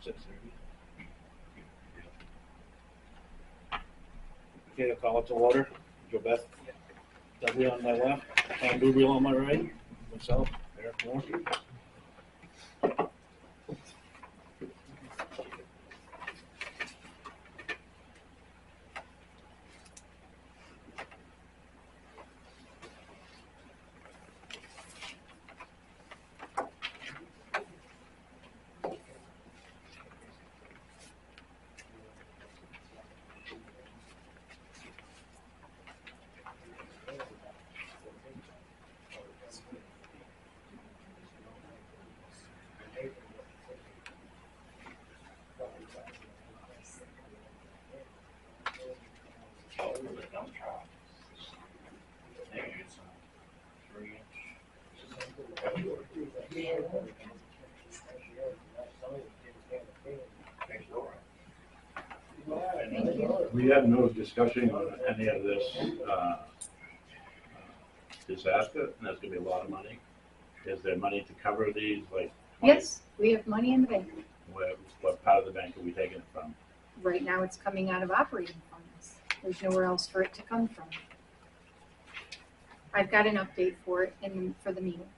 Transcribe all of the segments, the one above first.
6:30. Okay, I'll call it to order. Joe Beth, Dudley on my left, Tom Dubriel on my right, myself, Eric Moore. We had no discussion on any of this disaster, and that's gonna be a lot of money. Is there money to cover these, like? Yes, we have money in the bank. What part of the bank are we taking it from? Right now, it's coming out of operating funds. There's nowhere else for it to come from. I've got an update for it for the meeting.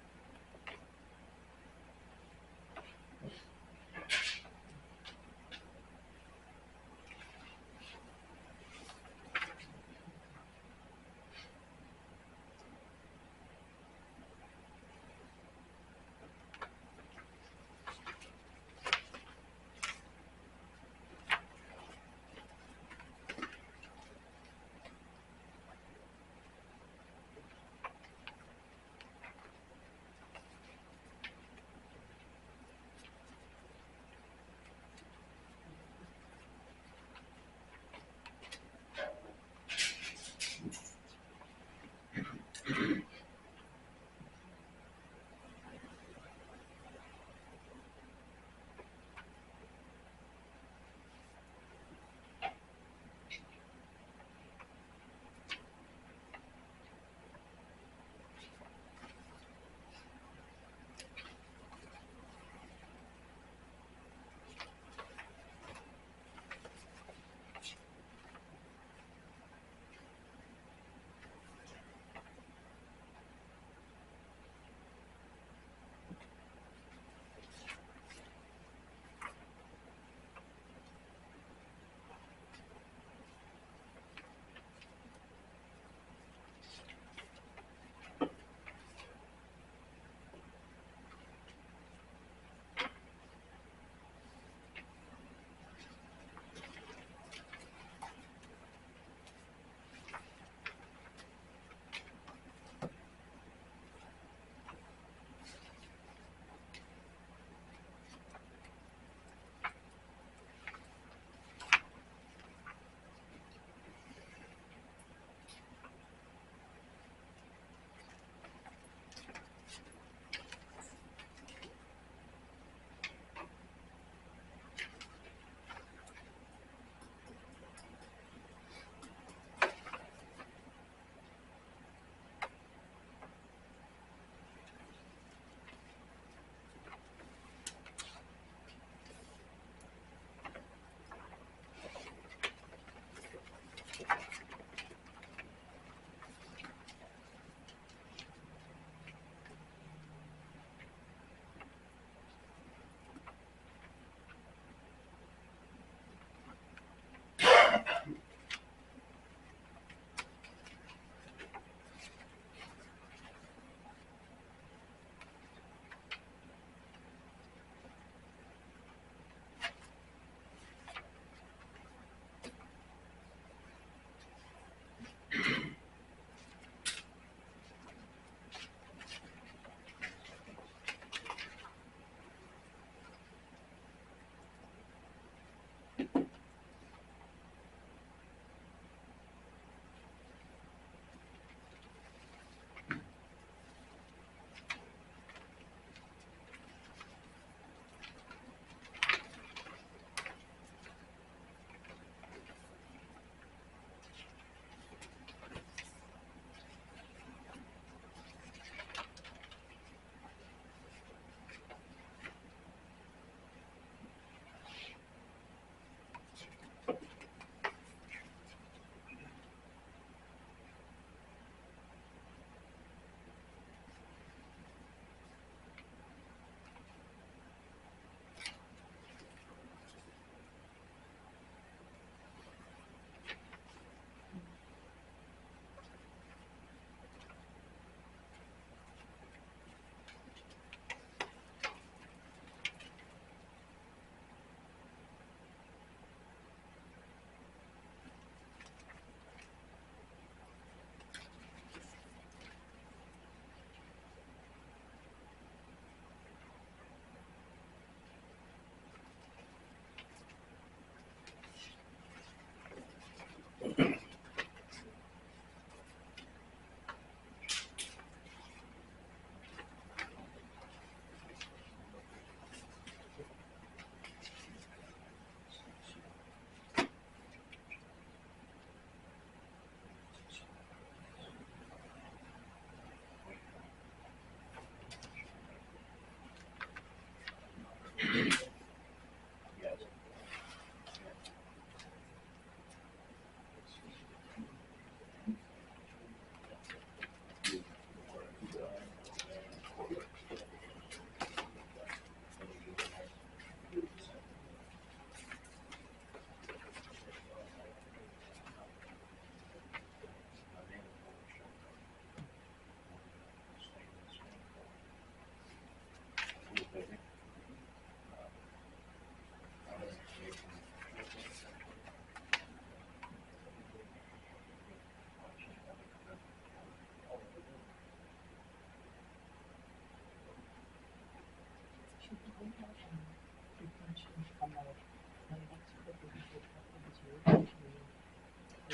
I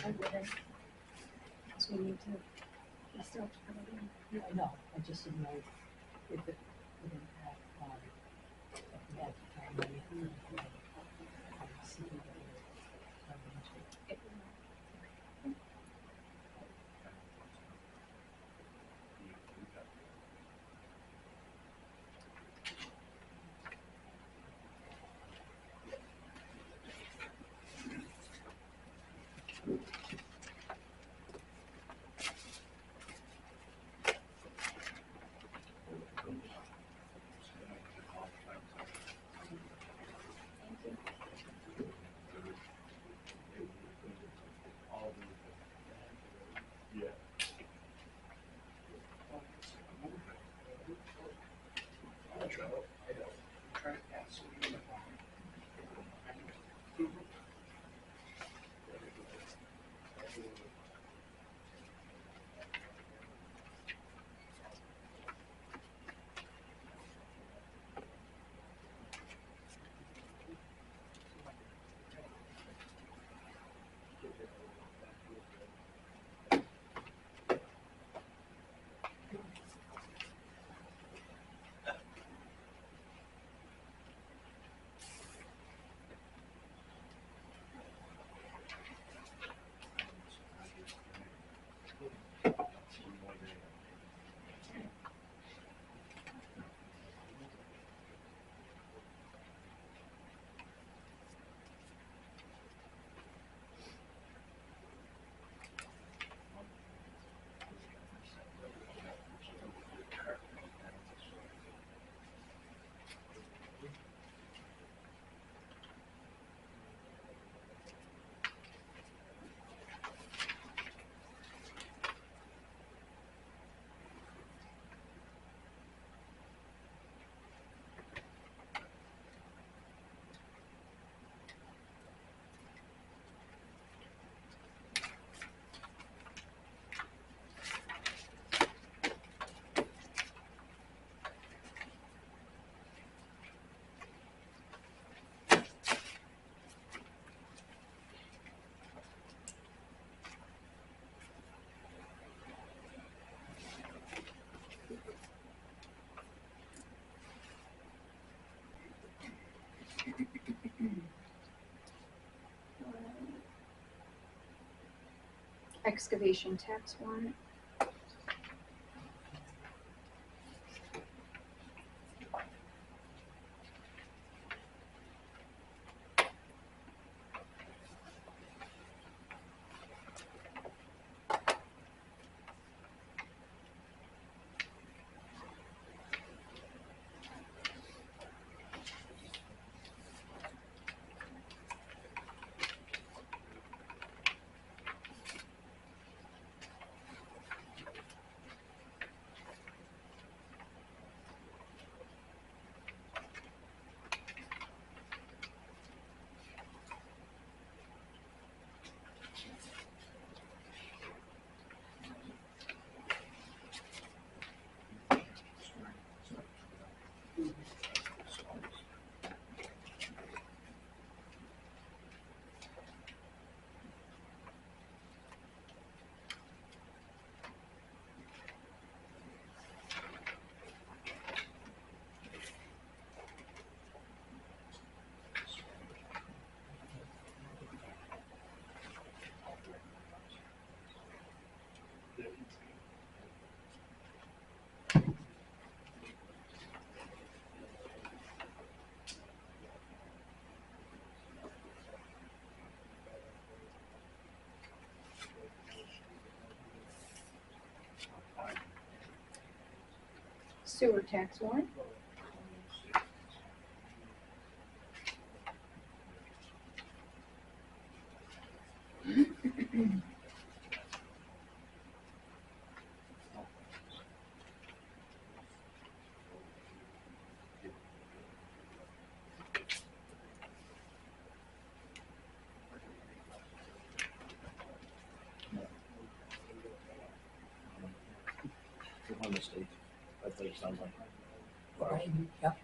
wouldn't. Because we need to, we still have to put it in. Yeah, I know, I just didn't know if it would impact, if we had to try money through the, CPW financial. It will. Thank you. Excavation tax warrant. Sewer tax warrant. On the state, that place sounds like. Right, yep.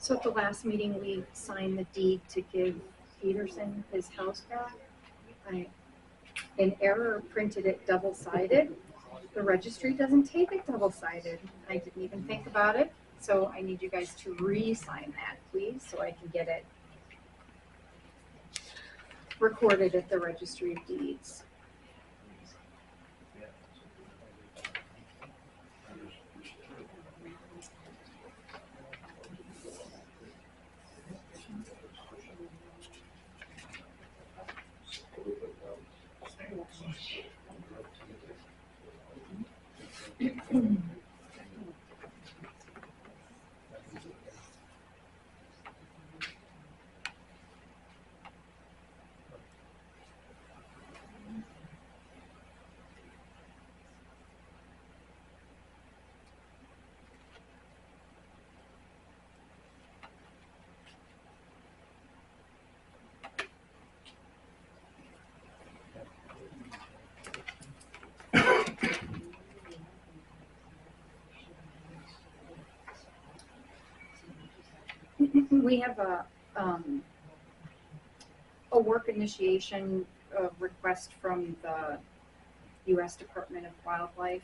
So at the last meeting, we signed the deed to give Peterson his house back. In error, printed it double-sided. The registry doesn't take it double-sided. I didn't even think about it. So I need you guys to re-sign that, please, so I can get it recorded at the registry of deeds. We have a work initiation request from the U.S. Department of Wildlife,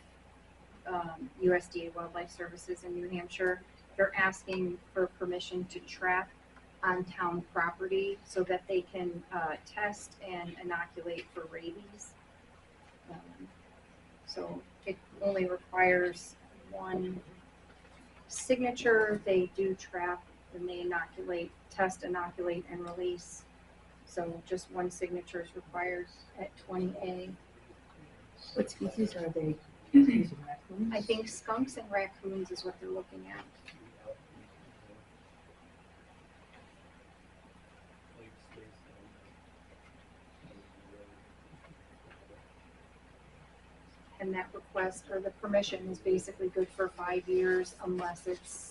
USDA Wildlife Services in New Hampshire. They're asking for permission to trap on town property so that they can test and inoculate for rabies. So it only requires one signature. They do trap and they inoculate, test, inoculate, and release. So just one signature is required at 20A. What species are they using? Raccoons? I think skunks and raccoons is what they're looking at. And that request or the permission is basically good for 5 years unless it's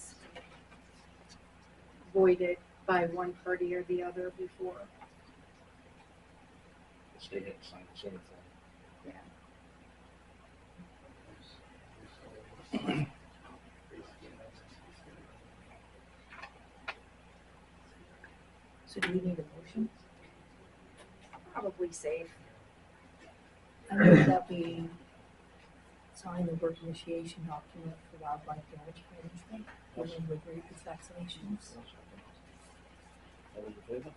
voided by one party or the other before. The state had to sign the sort of thing. Yeah. So do we need a motion? Probably safe. I move that we sign the work initiation document for wildlife damage management, dealing with rabies vaccinations. All those in favor?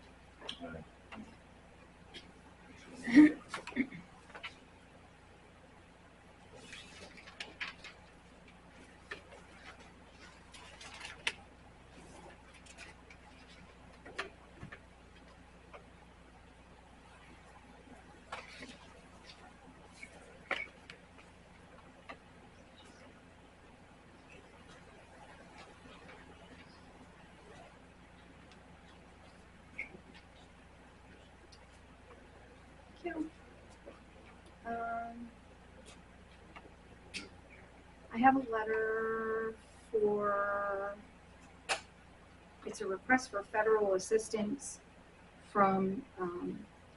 too. I have a letter for, it's a request for federal assistance from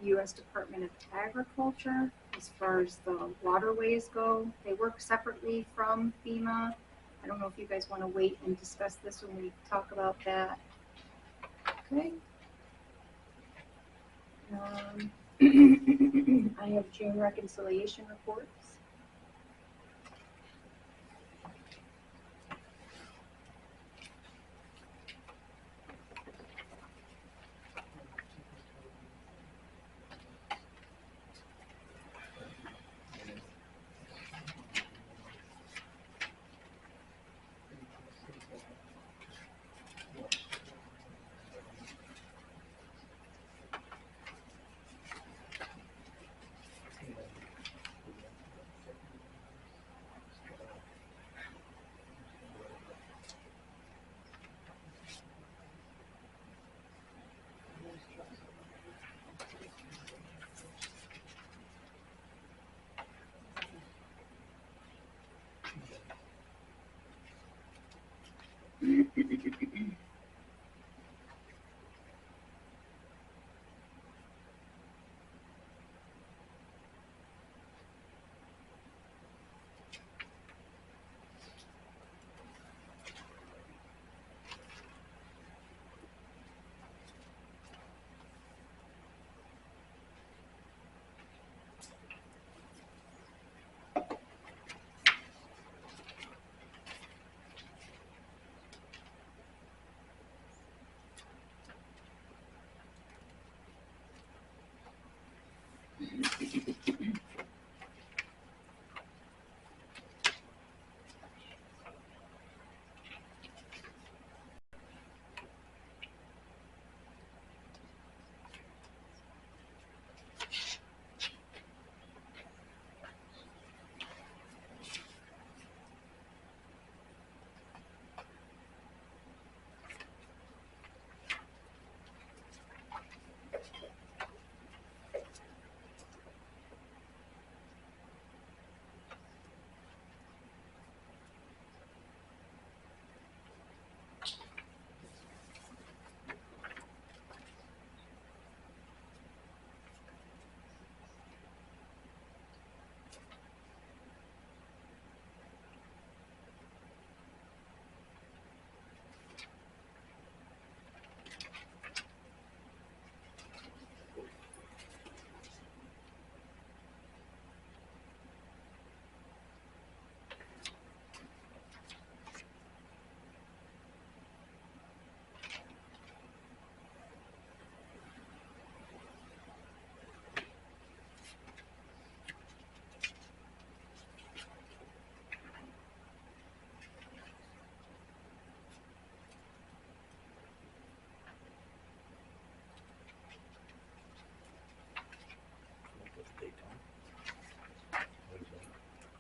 U.S. Department of Agriculture as far as the waterways go. They work separately from FEMA. I don't know if you guys want to wait and discuss this when we talk about that. Okay. I have June reconciliation reports.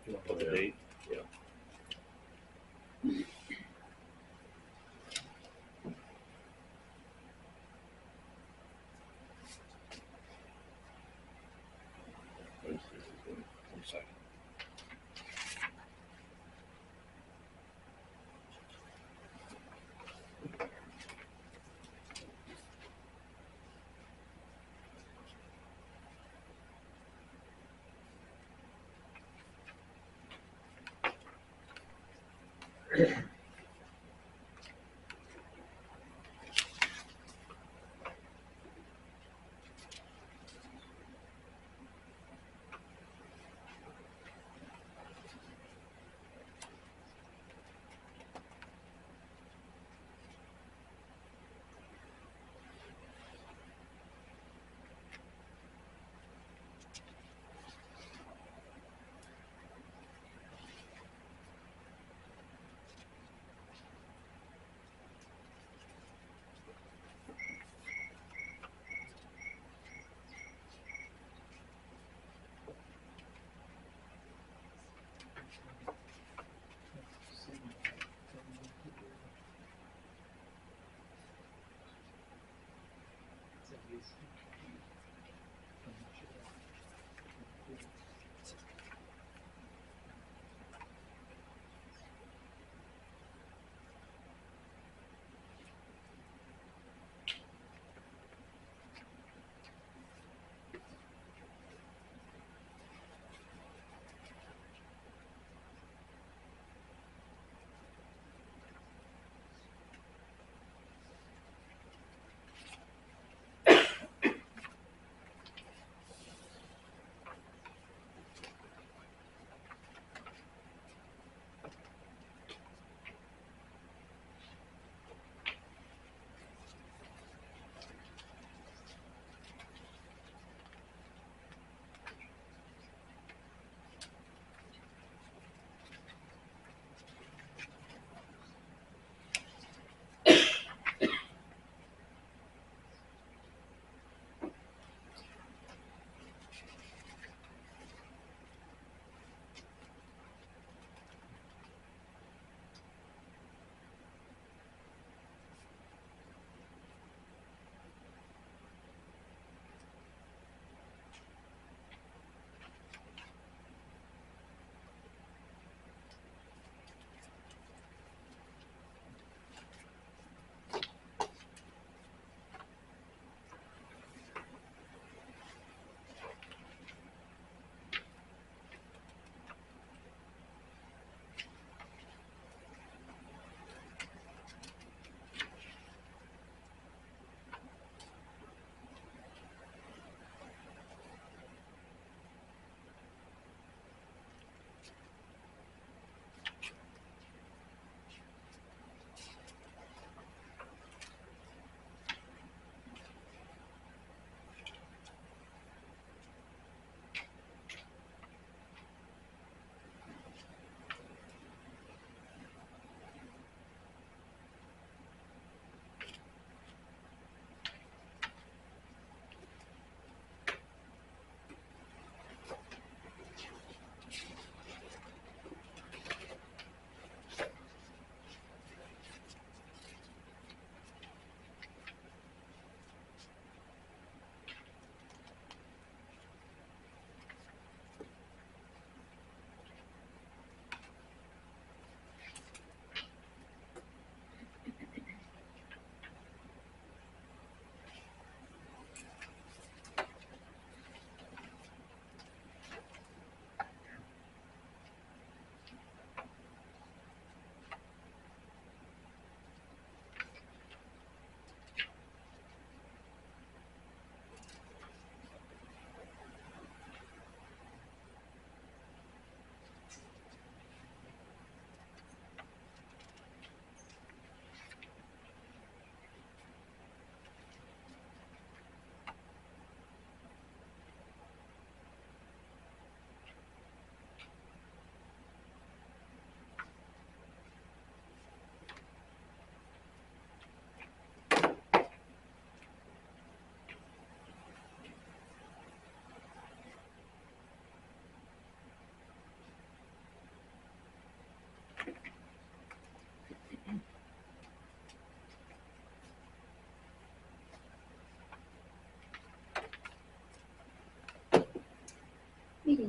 You want to put the date? Yeah. One second.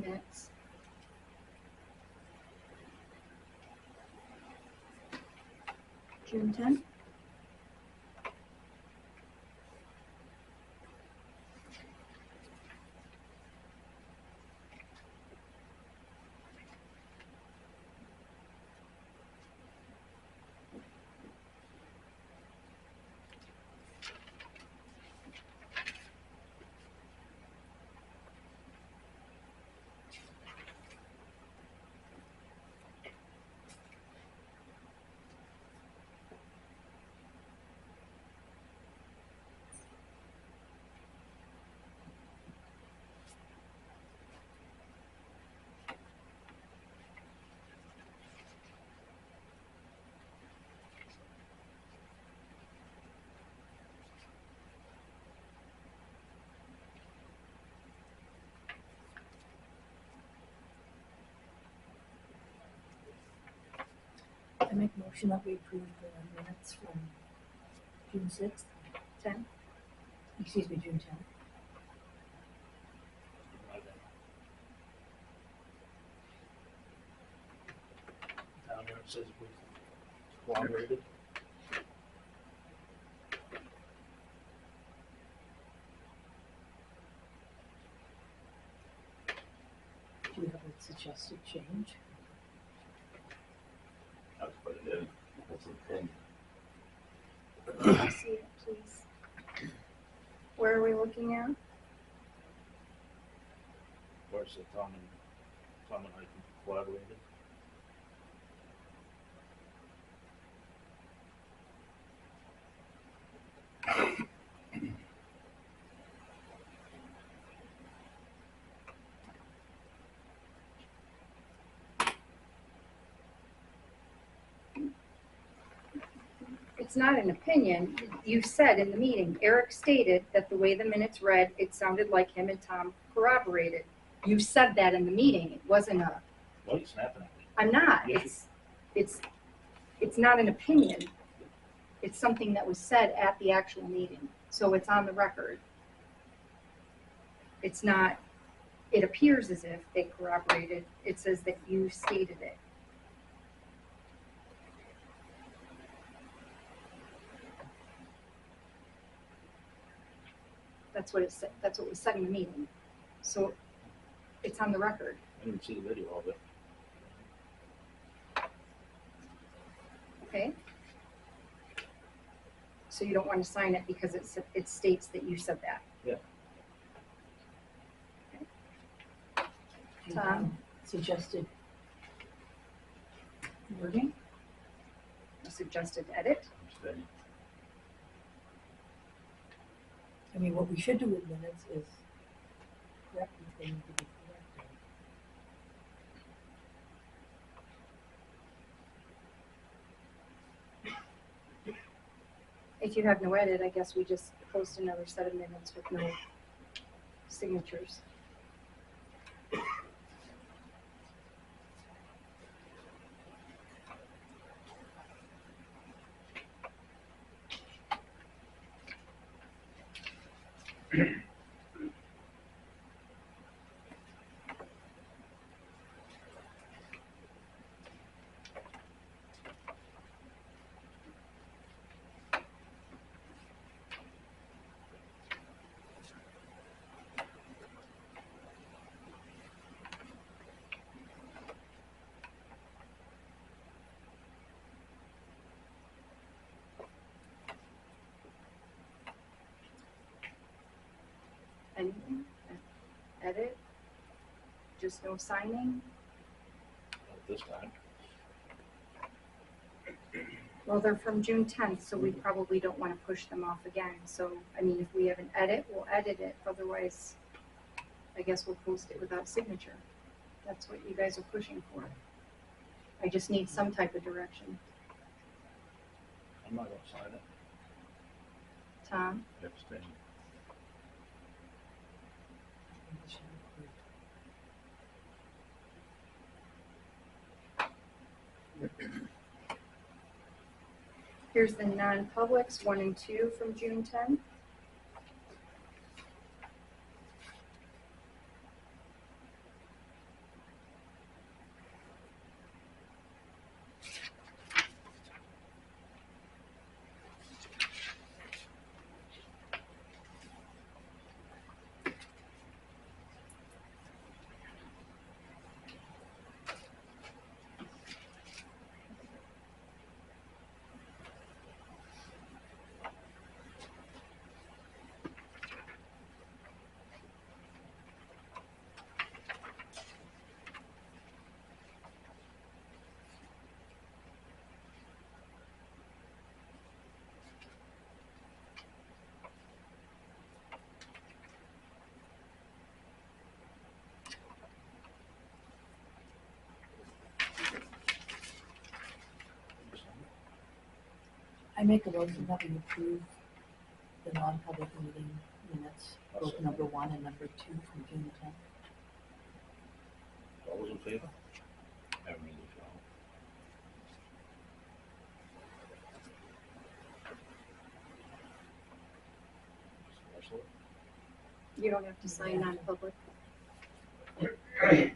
meeting minutes. June 10th. I make a motion that we approve the minutes from June 6th, 10. excuse me, June 10th. Down there it says we cooperated. Do you have a suggested change? That's what it is. That's the thing. Can you see it, please? Where are we looking at? Where's the Tom and I collaborated? It's not an opinion. You said in the meeting, Eric stated that the way the minutes read, it sounded like him and Tom corroborated. You said that in the meeting. It wasn't a, Why are you snapping at me? I'm not. Yes, It's not an opinion. It's something that was said at the actual meeting. So it's on the record. It's not, it appears as if they corroborated. It says that you stated it. That's what it said. That's what was said in the meeting. So it's on the record. I didn't see the video of it. Okay? So you don't want to sign it because it states that you said that. Do you have Tom? suggested wording? A suggested edit. Steady. I mean, what we should do with minutes is correct if they need to be corrected. If you have no edit, I guess we just post another set of minutes with no signatures. Anything? Edit? Just no signing? Not this time. Well, they're from June 10th, so we probably don't want to push them off again. So, I mean, if we have an edit, we'll edit it. Otherwise, I guess we'll post it without signature. That's what you guys are pushing for. I just need some type of direction. I'm not gonna sign it. Tom? Abstain. Here's the non-publics, 1 and 2 from June 10th. I make a motion that we approve the non-public meeting minutes, I'll both second. number 1 and number 2 from June 10th. All those in favor? Haven't really felt. Excellent. You don't have to sign non-public. Aye.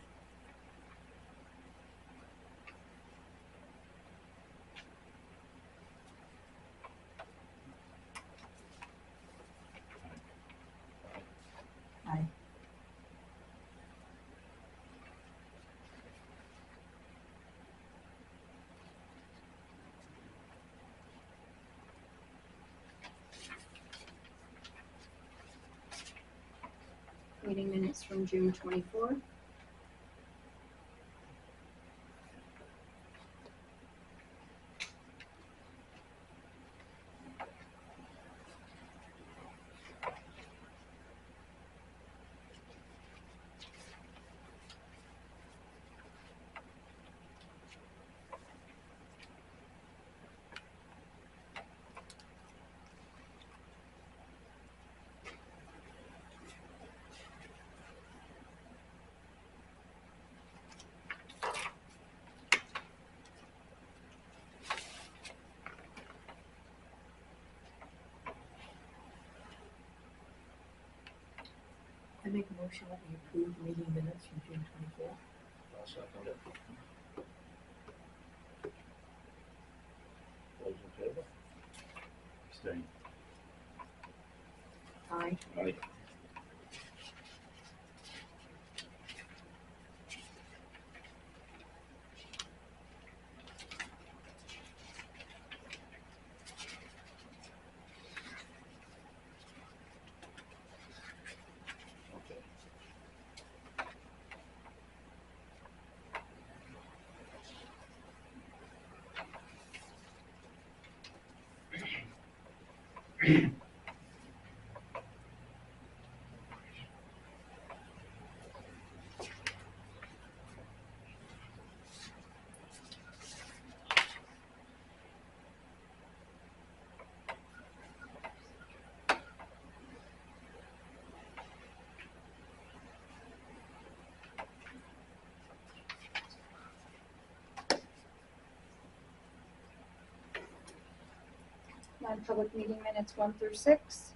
Meeting minutes from June 24th. I make a motion that we approve meeting minutes from June 24th. I'll second it. All those in favor? Staying. Aye. Aye. Okay. Non-public meeting minutes 1 through 6.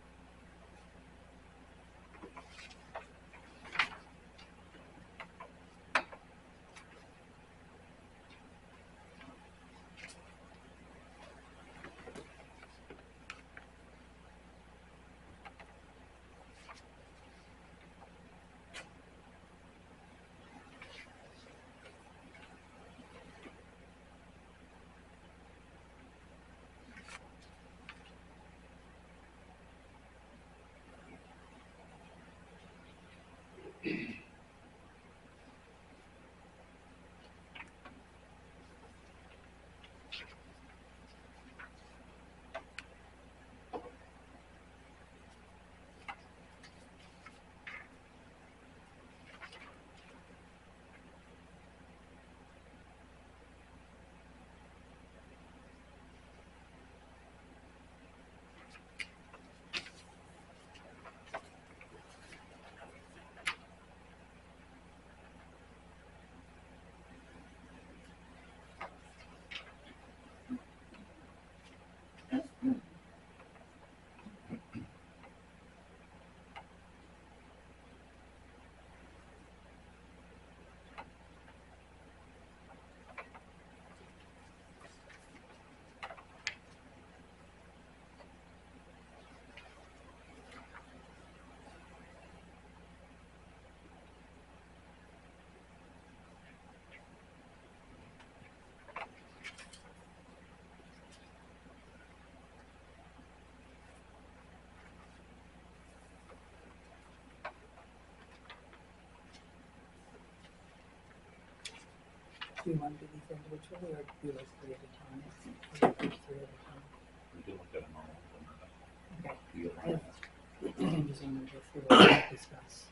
Do you want to do these individually or do those 3 at a time? Or do 3 at a time? We can look at them all. Okay. You I get I'm just going to go through it and discuss.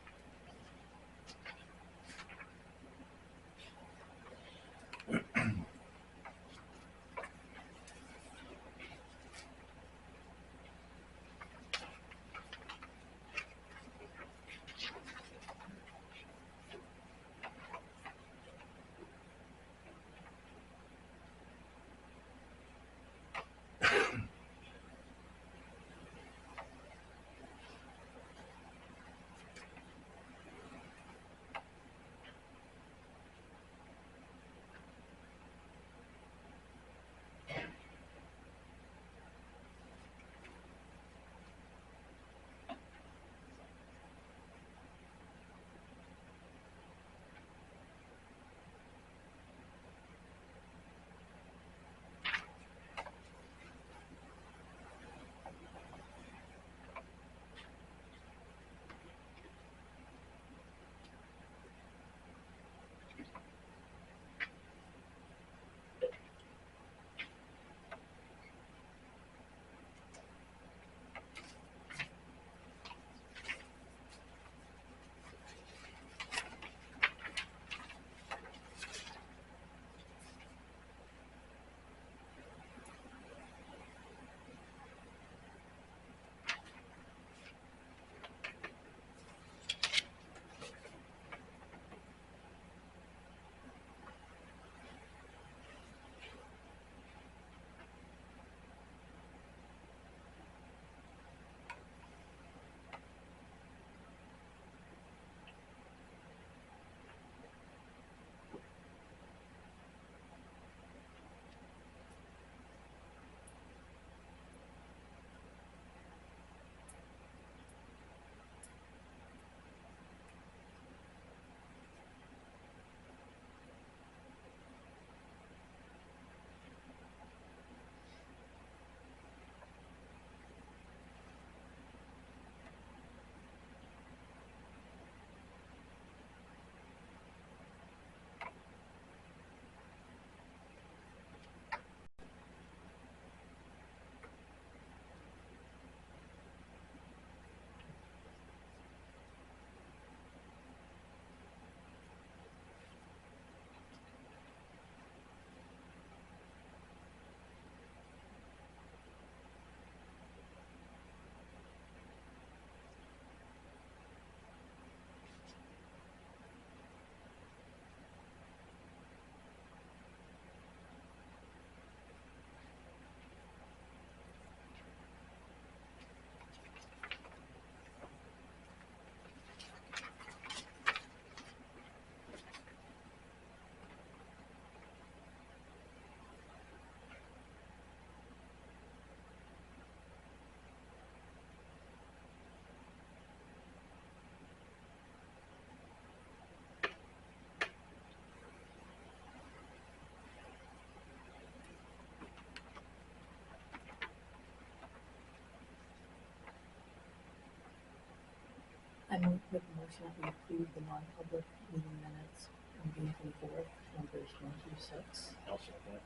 I make a motion that we approve the non-public meeting minutes on June 24th, numbers 1 through 6. I'll second it.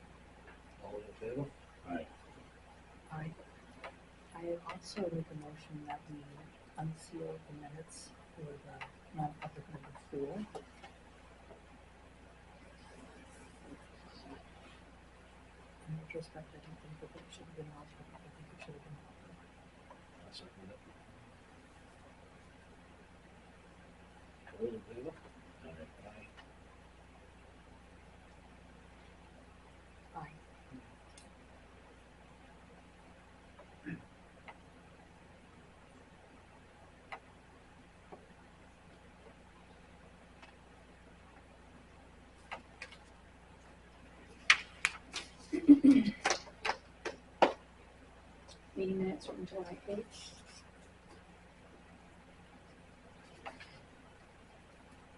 All in favor? Aye. I also make a motion that we unseal the minutes for the non-public number 4. In retrospect, I don't think that it should have been non-public. I think it should have been public. I'll second it. All in favor? Aye. Aye. Aye. Meeting minutes from July 8th.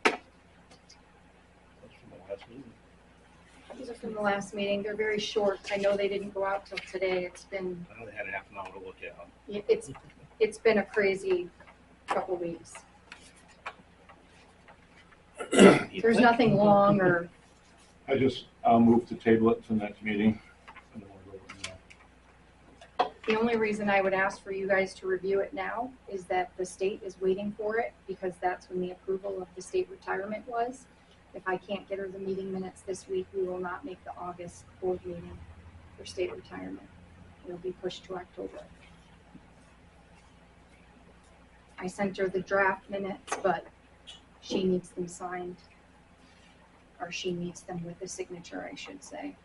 That's from the last meeting. These are from the last meeting. They're very short. I know they didn't go out till today. It's been, I only had half an hour to look at them. it's been a crazy couple weeks. There's nothing long or, I'll move to table it to the next meeting. I don't wanna go, the only reason I would ask for you guys to review it now is that the state is waiting for it because that's when the approval of the state retirement was. If I can't get her the meeting minutes this week, we will not make the August board meeting for state retirement. It'll be pushed to October. I sent her the draft minutes, but she needs them signed. Or she needs them with a signature, I should say.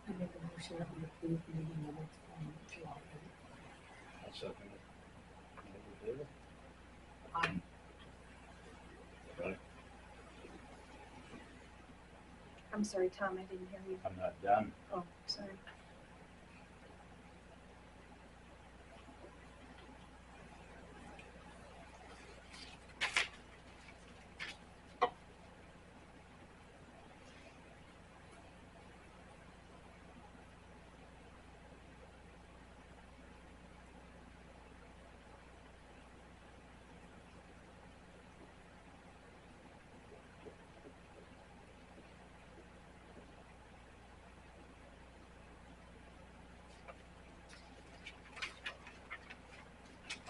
I make a motion that we approve the meeting minutes from July 8th. I'll second it. All in favor? Aye. Right? I'm sorry, Tom, I didn't hear you. I'm not done. Oh, sorry.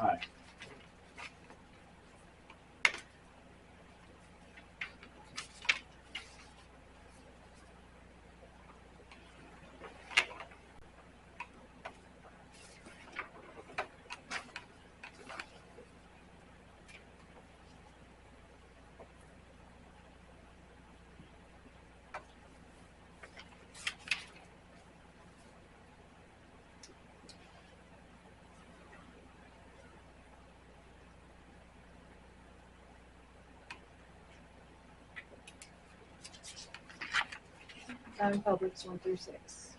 Aye. Non-publics 1 through 6.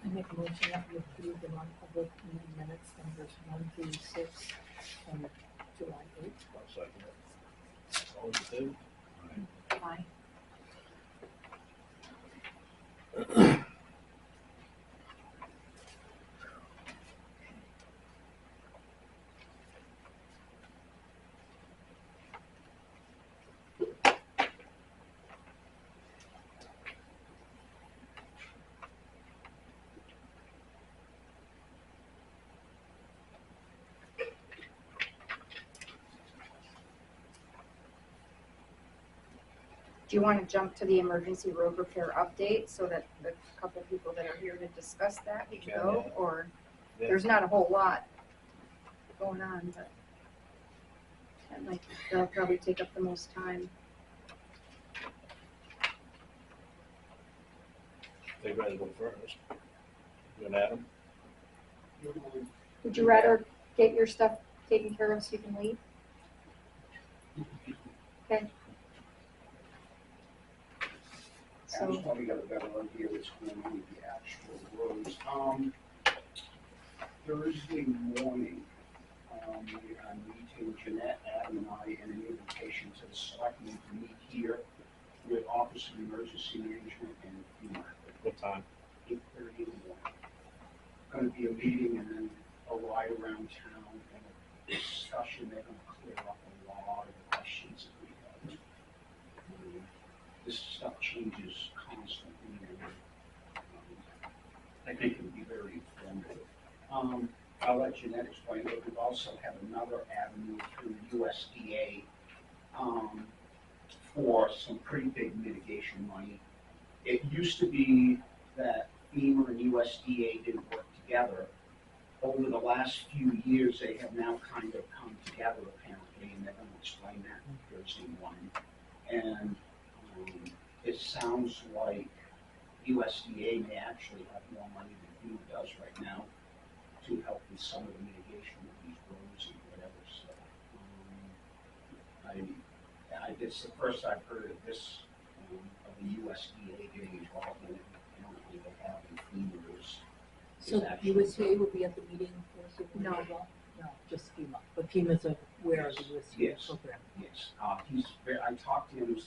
I make a motion that we approve the non-public meeting minutes numbers 1 through 6 from July 8th. I'll second it. All in favor? Aye. Do you want to jump to the emergency road repair update so that the couple people that are here to discuss that can Yeah, go? yeah. Or Yeah. there's not a whole lot going on, but that'll probably take up the most time. They ready to go first. You and Adam? Would you rather get your stuff taken care of so you can leave? Okay. I just So, want to get a better idea what's going on with the actual roads. Thursday morning, we are meeting Jeanette, Adam, and I, and an invitation to the selectmen to meet here with Office of Emergency Management and FEMA, What time? 8:30 in the morning. Going to be a meeting and then a ride around town and a discussion. They're going to clear up a lot of the questions that we have. This stuff changes constantly, and I think it'll be very informative. I'll let Jeanette explain it. We also have another avenue through USDA for some pretty big mitigation money. It used to be that FEMA and USDA didn't work together. Over the last few years, they have now kind of come together apparently, and they're going to explain that Thursday morning. And it sounds like USDA may actually have more money than FEMA does right now to help with some of the mitigation of these roads and whatever. So it's the first I've heard of this, of the USDA getting involved in it. Apparently they have in FEMA. So USDA will be at the meeting for Super No. Bowl? No, just FEMA, but FEMA's aware of the USDA Yes. program. Yes, I talked to him,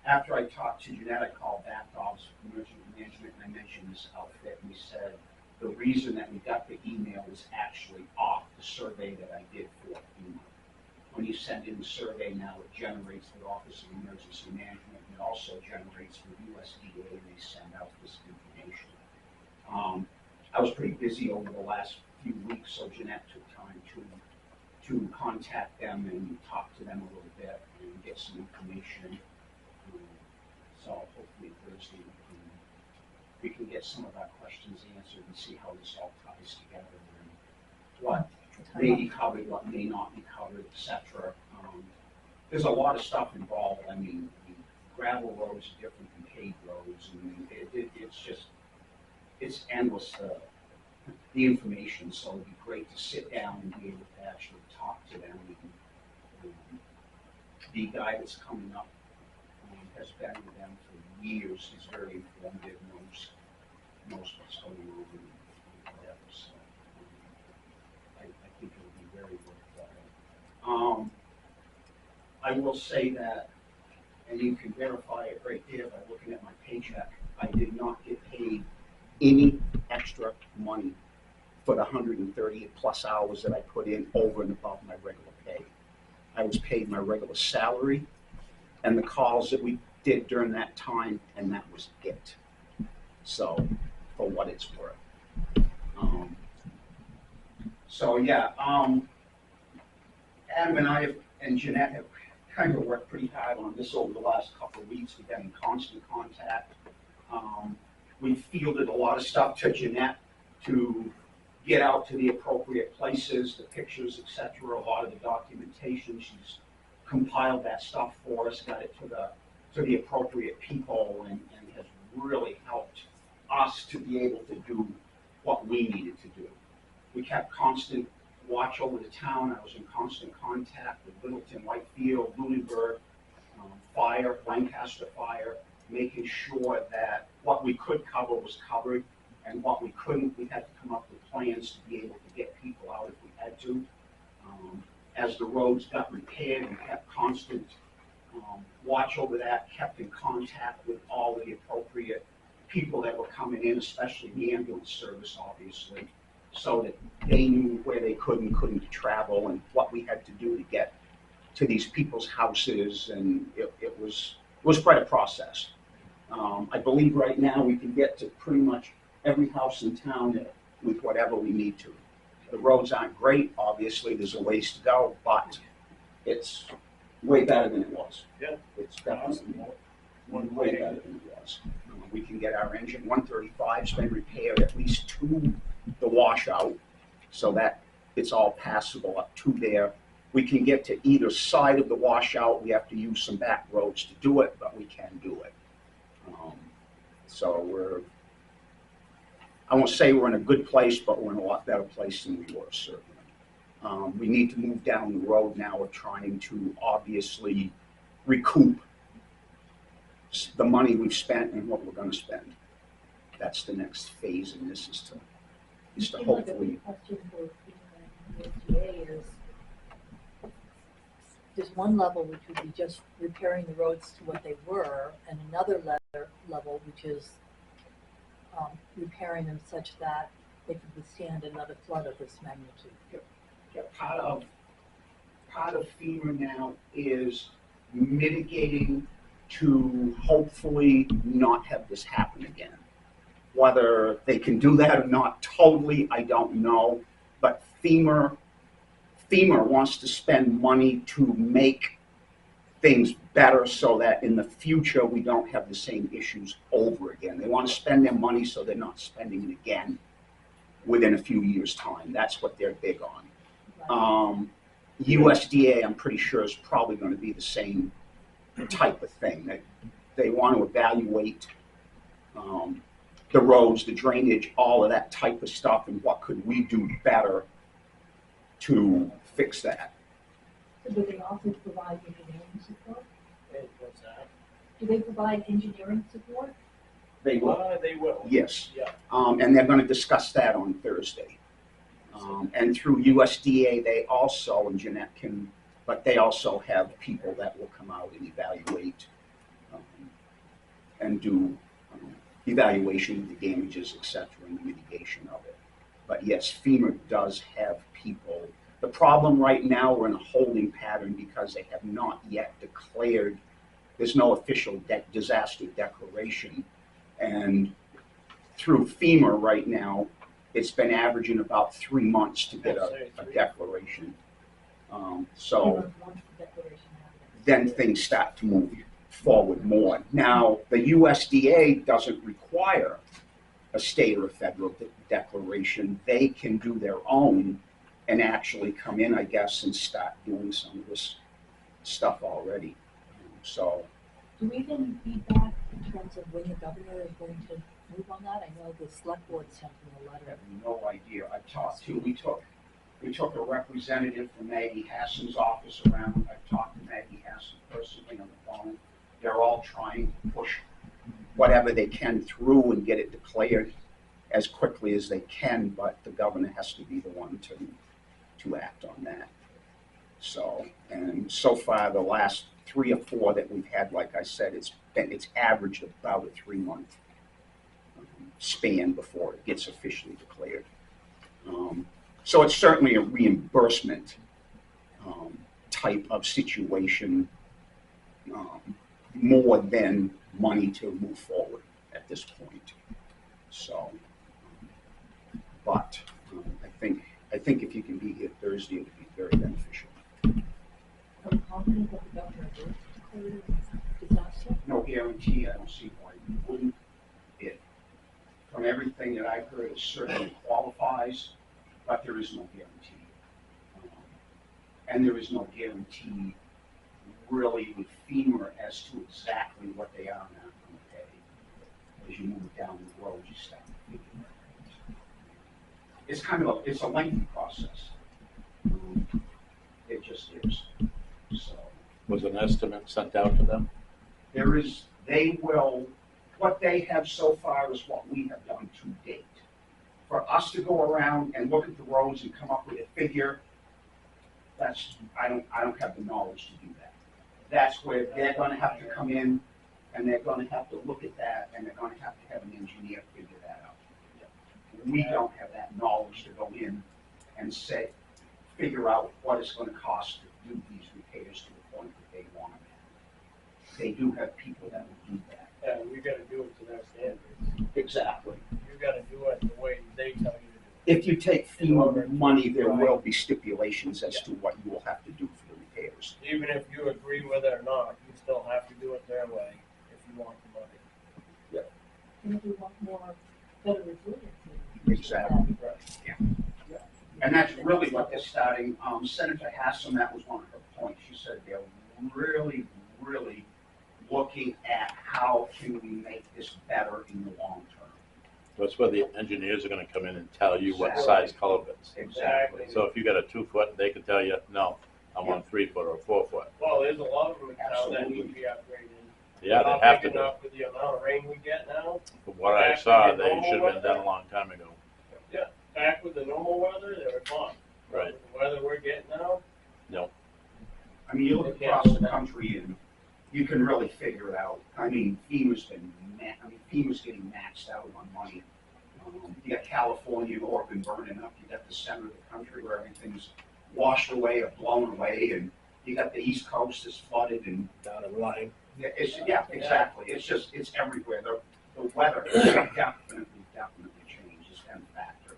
after I talked to Jeanette, I called back to Office of Emergency Management and I mentioned this outfit and he said the reason that we got the email was actually off the survey that I did for FEMA. When you send in the survey now, it generates the Office of Emergency Management and it also generates for USDA and they send out this information. I was pretty busy over the last few weeks, so Jeanette took time to contact them and talk to them a little bit and get some information. So hopefully Thursday we can get some of our questions answered and see how this all ties together and what may be covered, what may not be covered, etc. There's a lot of stuff involved. I mean, gravel roads are different than paved roads, and it's endless, the information, so it'd be great to sit down and be able to actually talk to them. The guy that's coming up has been with them for years. He's very informative, knows what's going on and whatever, so I think it'll be very worthwhile. I will say that, and you can verify it right there by looking at my paycheck, I did not get paid any extra money for the 130 plus hours that I put in over and above my regular pay. I was paid my regular salary and the calls that we did during that time, and that was it. So, for what it's worth. Adam and I and Jeanette have kind of worked pretty hard on this over the last couple of weeks. We've been in constant contact. We fielded a lot of stuff to Jeanette to get out to the appropriate places, the pictures, etc. A lot of the documentation. She's compiled that stuff for us, got it to the appropriate people, and has really helped us to be able to do what we needed to do. We kept constant watch over the town. I was in constant contact with Littleton, Whitefield, Lunenburg, Fire, Lancaster Fire, making sure that what we could cover was covered, and what we couldn't, we had to come up with plans to be able to get people out if we had to. As the roads got repaired, we kept constant watch over that, kept in contact with all the appropriate people that were coming in, especially the ambulance service, obviously, so that they knew where they could and couldn't travel and what we had to do to get to these people's houses, and it was quite a process. I believe right now we can get to pretty much every house in town with whatever we need to. The roads aren't great, obviously, there's a ways to go, but it's way better than it was. Yeah. It's definitely more. way better than it was. We can get our engine, 135's been repaired at least to the washout, so that it's all passable up to there. We can get to either side of the washout. We have to use some back roads to do it, but we can do it. So I won't say we're in a good place, but we're in a lot better place than we were, certainly. We need to move down the road now of trying to obviously recoup the money we've spent and what we're gonna spend. That's the next phase in this, is to hopefully. Question for the USDA is, there's one level which would be just repairing the roads to what they were, and another level which is repairing them such that they could withstand another flood of this magnitude. Yeah, part of FEMA now is mitigating to hopefully not have this happen again. Whether they can do that or not totally, I don't know. But FEMA wants to spend money to make things better so that in the future we don't have the same issues over again. They want to spend their money so they're not spending it again within a few years' time. That's what they're big on. USDA, I'm pretty sure, is probably going to be the same type of thing. They want to evaluate the roads, the drainage, all of that type of stuff, and what could we do better to fix that. So do they also provide engineering support? What's that? Do they provide engineering support? They will. They will. Yes. Yeah. And they're going to discuss that on Thursday. And through USDA, they also, and Jeanette can, but they also have people that will come out and evaluate and do evaluation of the damages, et cetera, and the mitigation of it. But yes, FEMA does have people. The problem right now, we're in a holding pattern because they have not yet declared, there's no official disaster declaration. And through FEMA right now, it's been averaging about 3 months to get a declaration. So then things start to move forward more. Now, the USDA doesn't require a state or a federal declaration. They can do their own and actually come in, I guess, and start doing some of this stuff already. So. Do we get any feedback in terms of when the governor is going to move on that? I know the select board sent me a I letter. have no idea. I talked to, we took a representative from Maggie Hassan's office around. I've talked to Maggie Hassan personally on the phone. They're all trying to push whatever they can through and get it declared as quickly as they can, but the governor has to be the one to act on that. So, and so far the last 3 or 4 that we've had, like I said, it's averaged about a 3-month span before it gets officially declared. So it's certainly a reimbursement type of situation, more than money to move forward at this point. So, but I think if you can be here Thursday, it would be very beneficial. Are you confident that the governor will declare it a disaster? No guarantee. I don't see why you wouldn't. It, from everything that I've heard, it certainly qualifies, but there is no guarantee. And there is no guarantee really with FEMA as to exactly what they are now going to pay. As you move down the road, you start figuring it out. It's it's a lengthy process. It just is. So Was an estimate sent out to them? they will, what they have so far is what we have done to date. For us to go around and look at the roads and come up with a figure, I don't have the knowledge to do that. That's where they're gonna have to come in and they're gonna have to look at that and they're gonna have to have an engineer figure that out. We don't have that knowledge to go in and figure out what it's gonna cost to do these repairs to the point that they want them at. They do have people that will do that. Yeah, we gotta do it to their standards. Exactly. You gotta do it the way they tell you to do If you take FEMA money, there Right. will be stipulations as to what you will have to do for the repairs. it. Even if you agree with it or not, you still have to do it their way if you really what they're starting, Senator Hassan, that was one of her points. She said they're really, really looking at how can we make this better in the long term. That's where the engineers are gonna come in and tell you what Exactly. size culverts. Exactly. So if you got a 2 foot, they can tell you, no, I want 3 foot or 4 foot. Well, there's a lot of them in town that need Absolutely. to be upgraded. Yeah, Not they have big to do. enough with the amount of rain we get now. From what I saw, they should have been done a long time ago. Back with the normal weather, they were fine. Right. With the weather we're getting now, I mean, you look across the country and you can really figure it out. I mean, FEMA's getting maxed out on money. You got California, Oregon burning up. You got the center of the country where everything's washed away or blown away, and you got the East Coast is flooded and Down in line. exactly. It's everywhere. The weather definitely changed. It's been a factor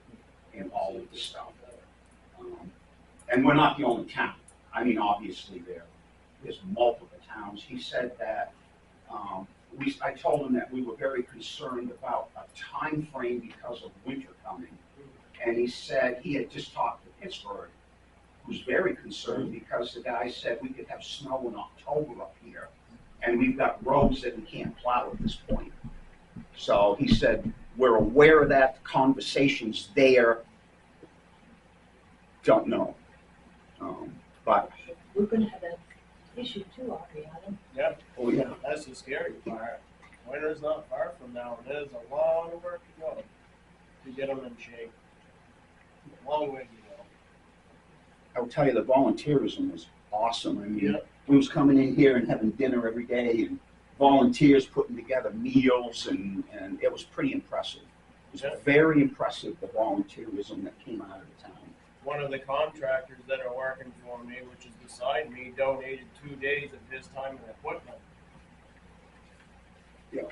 in all of this stuff. And we're not the only town. I mean, obviously there's multiple towns. He said that I told him that we were very concerned about a time frame because of winter coming. And he said he had just talked to Pittsburgh, who's very concerned because the guy said we could have snow in October up here, and we've got roads that we can't plow at this point. So he said, we're aware of that, conversations there, don't know. But, We're gonna have that issue too, Ariana. oh yeah, that's the scary part. Winter's not far from now, and there's a lot of work to go to get them in shape. Long way to go. I'll tell you, the volunteerism was awesome. I mean, Yeah. we was coming in here and having dinner every day, and volunteers putting together meals, and it was pretty impressive. It Yeah. was very impressive, the volunteerism that came out of the town. One of the contractors that are working for me, which is beside me, donated 2 days of his time and equipment. Yeah.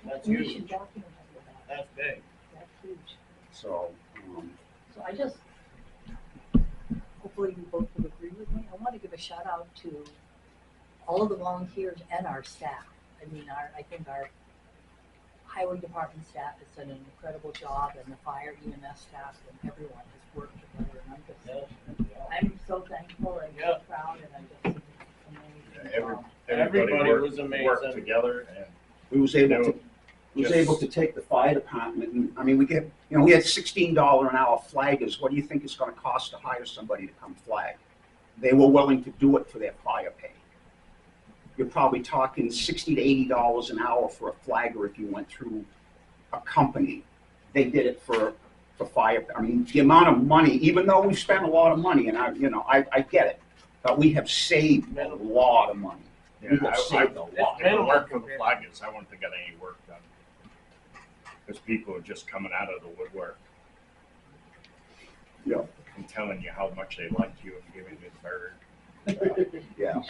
That's We huge. should document all of that. That's big. That's huge. So, So I just, hopefully you both will agree with me. I want to give a shout out to all of the volunteers and our staff. I mean, I think our highway department staff has done an incredible job, and the fire EMS staff and everyone has worked together. And I'm so thankful and so proud, and I just think it's amazing. Everybody worked- was amazing. Worked together and we was able to take the fire department, and, I mean, we had $16 an hour flaggers. What do you think it's gonna cost to hire somebody to come flag? They were willing to do it for their fire pay. You're probably talking $60 to $80 an hour for a flagger if you went through a company. They did it for fire. I mean, the amount of money, even though we spent a lot of money, and I get it, but we have saved a lot of money. yeah, We have saved a lot. It's I work for the flaggers. I wouldn't think got any work done. Because people are just coming out of the woodwork. Yeah. And telling you how much they like you and giving you the bird. Yeah.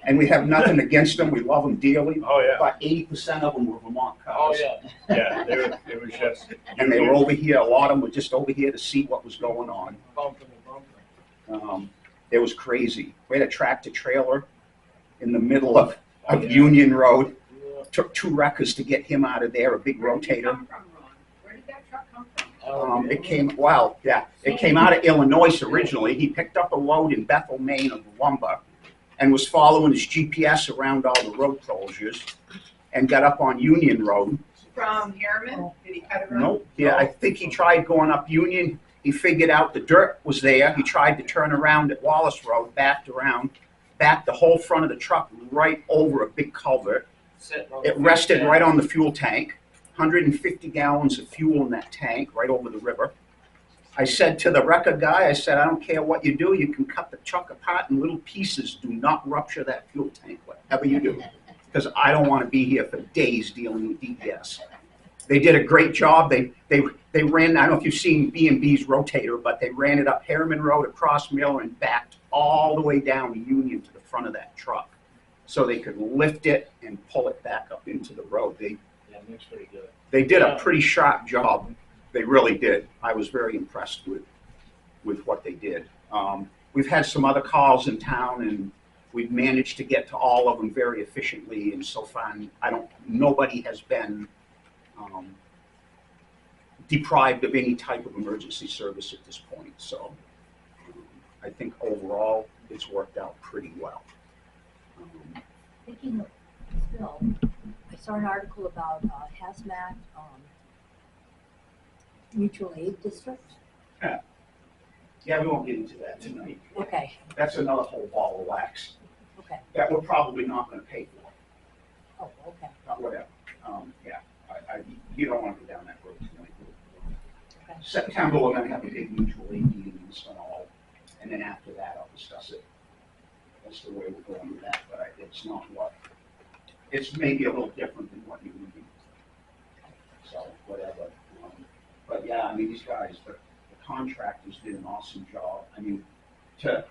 And we have nothing against them. We love them dearly. Oh, yeah. About 80% of them were Vermont Oh, cars. yeah. Yeah, it was just. And they were over here, a lot of them were just over here to see what was going on. Bumping and bumping. It was crazy. We had a tractor trailer in the middle of Oh, yeah. Union Road. Yeah. Took 2 wreckers to get him out of there, a big Where did it rotator. come from, Ron? Where did that truck come from? Oh, It came out of Illinois originally. He picked up a load in Bethel, Maine of lumber and was following his GPS around all the road closures and got up on Union Road. From Harriman? Did he cut it around? Nope. Yeah, I think he tried going up Union. He figured out the dirt was there. He tried to turn around at Wallace Road, backed the whole front of the truck right over a big culvert. Sitting on the It rested fuel right tank. on the fuel tank, 150 gallons of fuel in that tank, right over the river. I said to the wrecker guy, I said, I don't care what you do, you can cut the truck apart in little pieces. Do not rupture that fuel tank, whatever you do, because I don't want to be here for days dealing with DES. They did a great job. They ran, I don't know if you've seen B&B's rotator, but they ran it up Harriman Road, across Miller, and backed all the way down to Union to the front of that truck, so they could lift it and pull it back up into the road. Yeah, it looks pretty good. They did a pretty sharp job. They really did. I was very impressed with what they did. We've had some other calls in town, and we've managed to get to all of them very efficiently. And so far, nobody has been deprived of any type of emergency service at this point. So I think overall, it's worked out pretty well. Thinking of, still, I saw an article about hazmat mutual aid district. Yeah, we won't get into that tonight. Okay, That's another whole ball of wax okay. that we're probably not gonna pay for, Oh, okay. but whatever. Yeah, you don't wanna go down that road tonight. Okay. September, we're gonna have a big mutual aid meeting in Stonewall, and then after that, I'll discuss it. That's the way we're going with that, but it's not what, it's maybe a little different than what you would do. So, whatever. But yeah, I mean, these guys, the contractors did an awesome job. I mean, to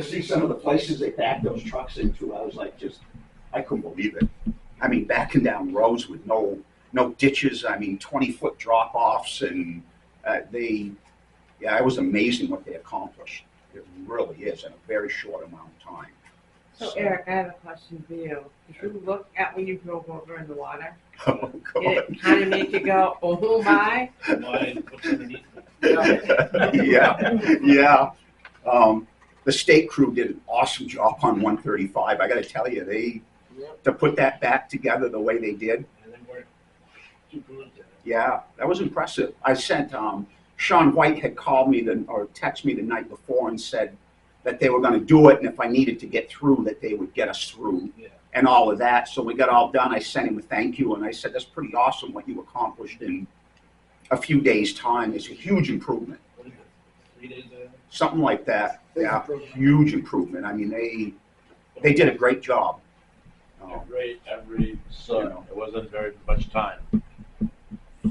see some of the places they backed those trucks into, I was like, I couldn't believe it. I mean, backing down roads with no ditches, I mean, 20-foot drop-offs, and it was amazing what they accomplished. It really is in a very short amount of time. So Eric, I have a question for you. Did you look at when you drove over in the water? Oh, Did God. it kind of make you go, oh my? Why, what's underneath it? Yeah. The state crew did an awesome job on 135. I got to tell you, to put that back together the way they did, And they weren't too good at it. yeah, that was impressive. I sent, Sean White had called me or texted me the night before and said that they were going to do it, and if I needed to get through, that they would get us through. Yeah. And all of that. So we got all done. I sent him a thank you, and I said, that's pretty awesome what you accomplished in a few days' time. It's a huge improvement. What is it, 3 days there? Something like that. Yeah, huge improvement. I mean, they did a great job. Every, so You know. it wasn't very much time.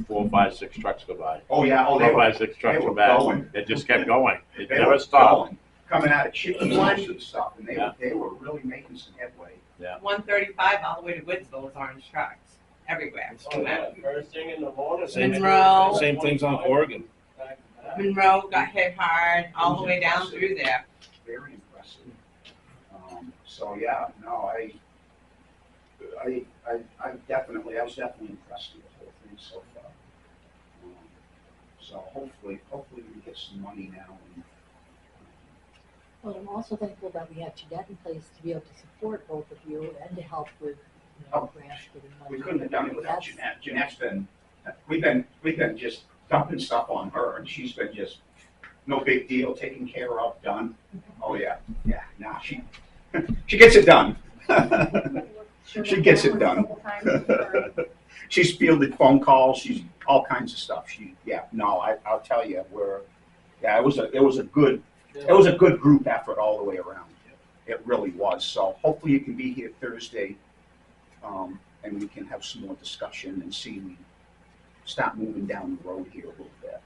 4, 5, 6 trucks go by. Oh, yeah. Oh, 4, 5, 6 trucks they go were by. going. It just kept going. It They never were stopped. going, coming out of chicken house and stuff, and Yeah. they were really making some headway. 135 all the way to Woodsville was orange trucks everywhere. Oh, yeah, first thing in the morning. Same- Monroe. Same things on Oregon. Back to back. Monroe got hit hard all the way down through there. Very impressive. So yeah, no, I was definitely impressed with the whole thing so far. So hopefully we can get some money now. And, Well, I'm also thankful that we have Jeanette in place to be able to support both of you and to help with, Oh, grants getting money. we couldn't have done it without That's- Jeanette. Jeanette's we've been just dumping stuff on her, and she's been just no big deal, taken care of, done. Oh yeah, nah, she gets it done. She gets it done. She's fielded phone calls. She's all kinds of stuff. I'll tell you, it was a good group effort all the way around. It really was. So hopefully you can be here Thursday, and we can have some more discussion and see we start moving down the road here a little bit.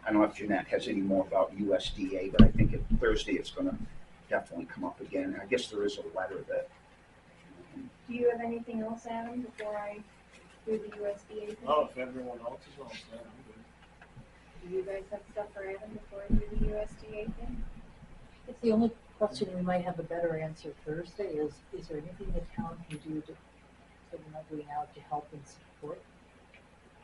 I don't know if Jeanette has any more about USDA, but I think Thursday it's going to definitely come up again. I guess there is a letter that. Do you have anything else, Adam, before I do the USDA thing? Oh, if everyone else is all set, I'm good. Do you guys have stuff for Adam before I do the USDA thing? It's the only question we might have a better answer Thursday is there anything the town can do that we're not doing now to help and support?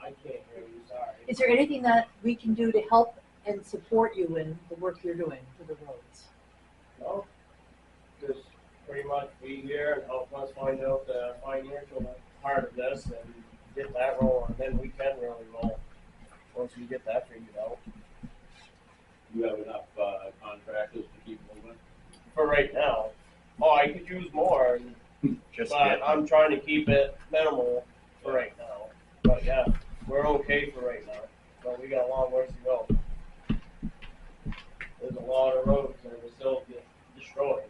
I can't hear you, sorry. Is there anything that we can do to help and support you in the work you're doing for the roads? No, just pretty much be here and help us find out the financial part of this and get that rolling, and then we can really roll, once we get that figured out. You have enough contractors to keep moving? For right now, I could use more, Just but get, I'm trying to keep it minimal for right now. But yeah, we're okay for right now, but we got a long ways to go. There's a lot of roads that are still get destroyed.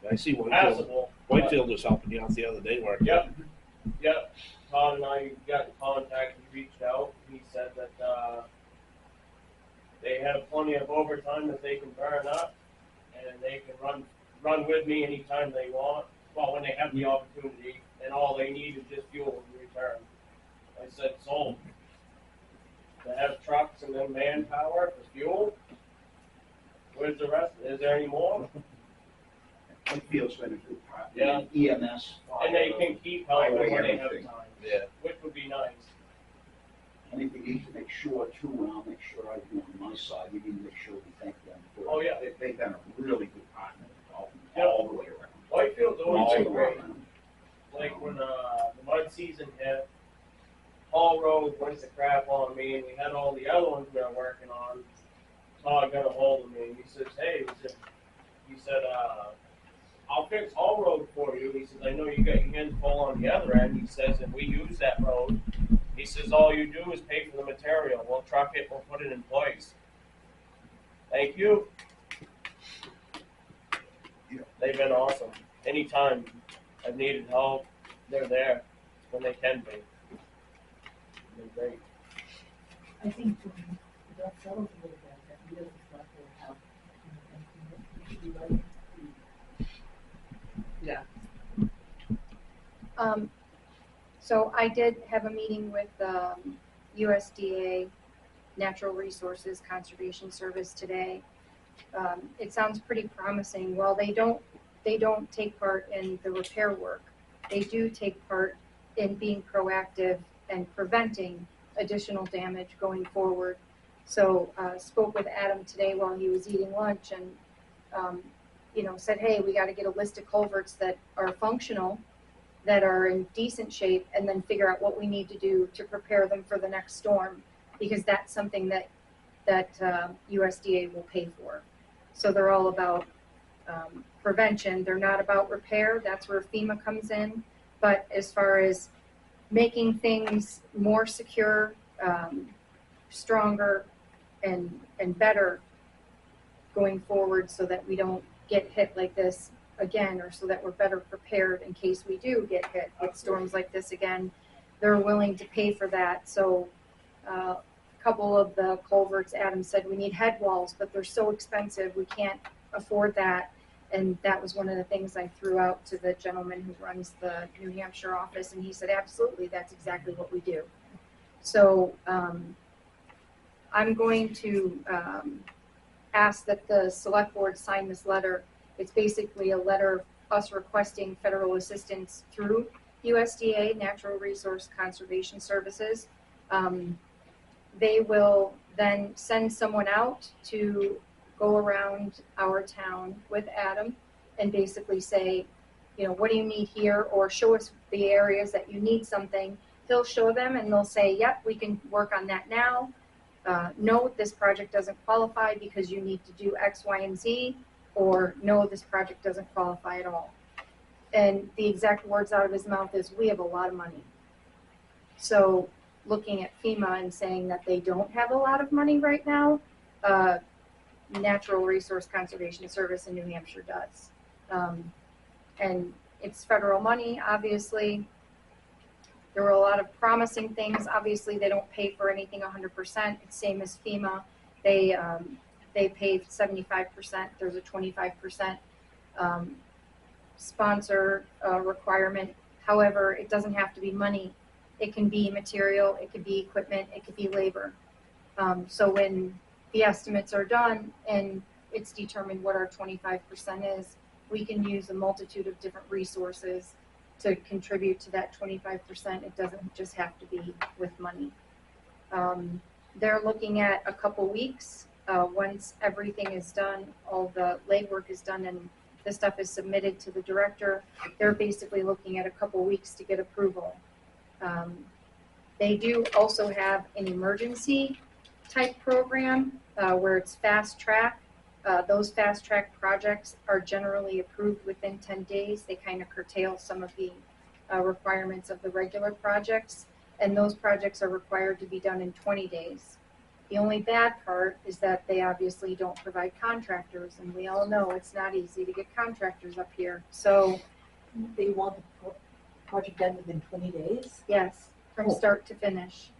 I see Whitefield. Passable. but- Whitefield was helping you out the other day, working. Yep. Todd and I got in contact, we reached out, he said that, they have plenty of overtime that they can burn up, and they can run with me anytime they want, well, when they have the opportunity, and all they need is just fuel in return. I said, sold. To have trucks and then manpower for fuel, where's the rest, is there any more? Whitefield's been a good part. Yeah. EMS. And they can keep helping when they have Everything. time, yeah. which would be nice. I think we need to make sure too, and I'll make sure I do on my side, we need to make sure we thank them for. Oh, yeah. They've been a really good partner, Yep. all the way around. Whitefield's All always the been way great. around. Like when, the mud season hit, Hall Road went to crap on me, and we had all the other ones we were working on. Todd got a hold of me, and he says, hey, he said, I'll fix Hall Road for you. He says, I know you got your hands full on the other end. He says, if we use that road, he says, all you do is pay for the material. We'll truck it, we'll put it in place. Thank you. They've been awesome. Anytime I've needed help, they're there when they can be. They're great. I think that settles a little bit, that we doesn't select their help. And we should be right. So I did have a meeting with USDA Natural Resources Conservation Service today. It sounds pretty promising. While they don't take part in the repair work, they do take part in being proactive and preventing additional damage going forward. So spoke with Adam today while he was eating lunch, and said, hey, we got to get a list of culverts that are functional, that are in decent shape, and then figure out what we need to do to prepare them for the next storm, because that's something that USDA will pay for. So they're all about prevention. They're not about repair. That's where FEMA comes in. But as far as making things more secure, stronger, and better going forward, so that we don't get hit like this again, or so that we're better prepared in case we do get hit with storms like this again, they're willing to pay for that. So a couple of the culverts, Adam said, we need head walls, but they're so expensive, we can't afford that. And that was one of the things I threw out to the gentleman who runs the New Hampshire office, and he said, absolutely, that's exactly what we do. So I'm going to ask that the select board sign this letter. It's basically a letter of us requesting federal assistance through USDA Natural Resource Conservation Services. They will then send someone out to go around our town with Adam and basically say, what do you need here? Or show us the areas that you need something. He'll show them and they'll say, yep, we can work on that now. No, this project doesn't qualify because you need to do X, Y, and Z. Or no, this project doesn't qualify at all. And the exact words out of his mouth is, we have a lot of money. So looking at FEMA and saying that they don't have a lot of money right now, Natural Resource Conservation Service in New Hampshire does. And it's federal money, obviously. There were a lot of promising things. Obviously, they don't pay for anything 100%. It's same as FEMA. They pay 75%. There's a 25% sponsor requirement. However, it doesn't have to be money. It can be material, it could be equipment, it could be labor. So when the estimates are done and it's determined what our 25% is, we can use a multitude of different resources to contribute to that 25%. It doesn't just have to be with money. They're looking at a couple weeks. Once everything is done, all the legwork is done, and the stuff is submitted to the director, they're basically looking at a couple weeks to get approval. They do also have an emergency type program where it's fast track. Those fast track projects are generally approved within 10 days. They kind of curtail some of the requirements of the regular projects, and those projects are required to be done in 20 days. The only bad part is that they obviously don't provide contractors, and we all know it's not easy to get contractors up here. So They want the project done within 20 days? yes, from Cool. start to finish.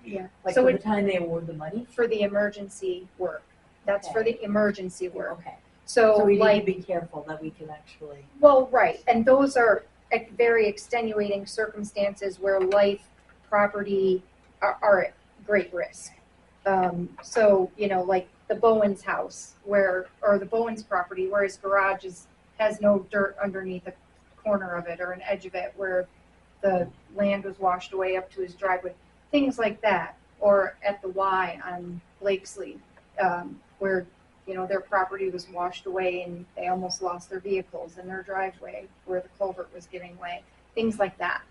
Yeah. Like So from the it, time they award the money? for the emergency work. That's for the emergency work. Okay. So So we need like, to be careful that we can actually. well, right, and those are very extenuating circumstances where life, property are at great risk. So, like the Bowen's house or the Bowen's property where his garage has no dirt underneath the corner of it or an edge of it, where the land was washed away up to his driveway. things like that. Or at the Y on Blakesley, where, you know, their property was washed away and they almost lost their vehicles in their driveway where the culvert was giving way, things like that.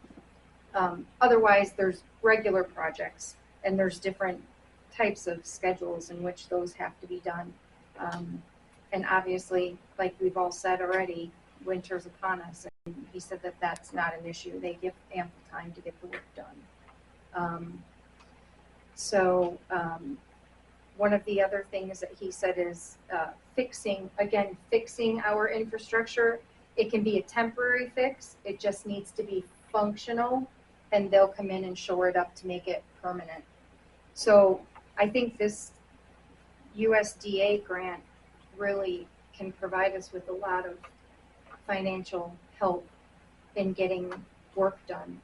Otherwise, there's regular projects and there's different types of schedules in which those have to be done. And obviously, like we've all said already, winter's upon us. And he said that that's not an issue. They give ample time to get the work done. One of the other things that he said is fixing our infrastructure. It can be a temporary fix. It just needs to be functional, and they'll come in and shore it up to make it permanent. So I think this USDA grant really can provide us with a lot of financial help in getting work done.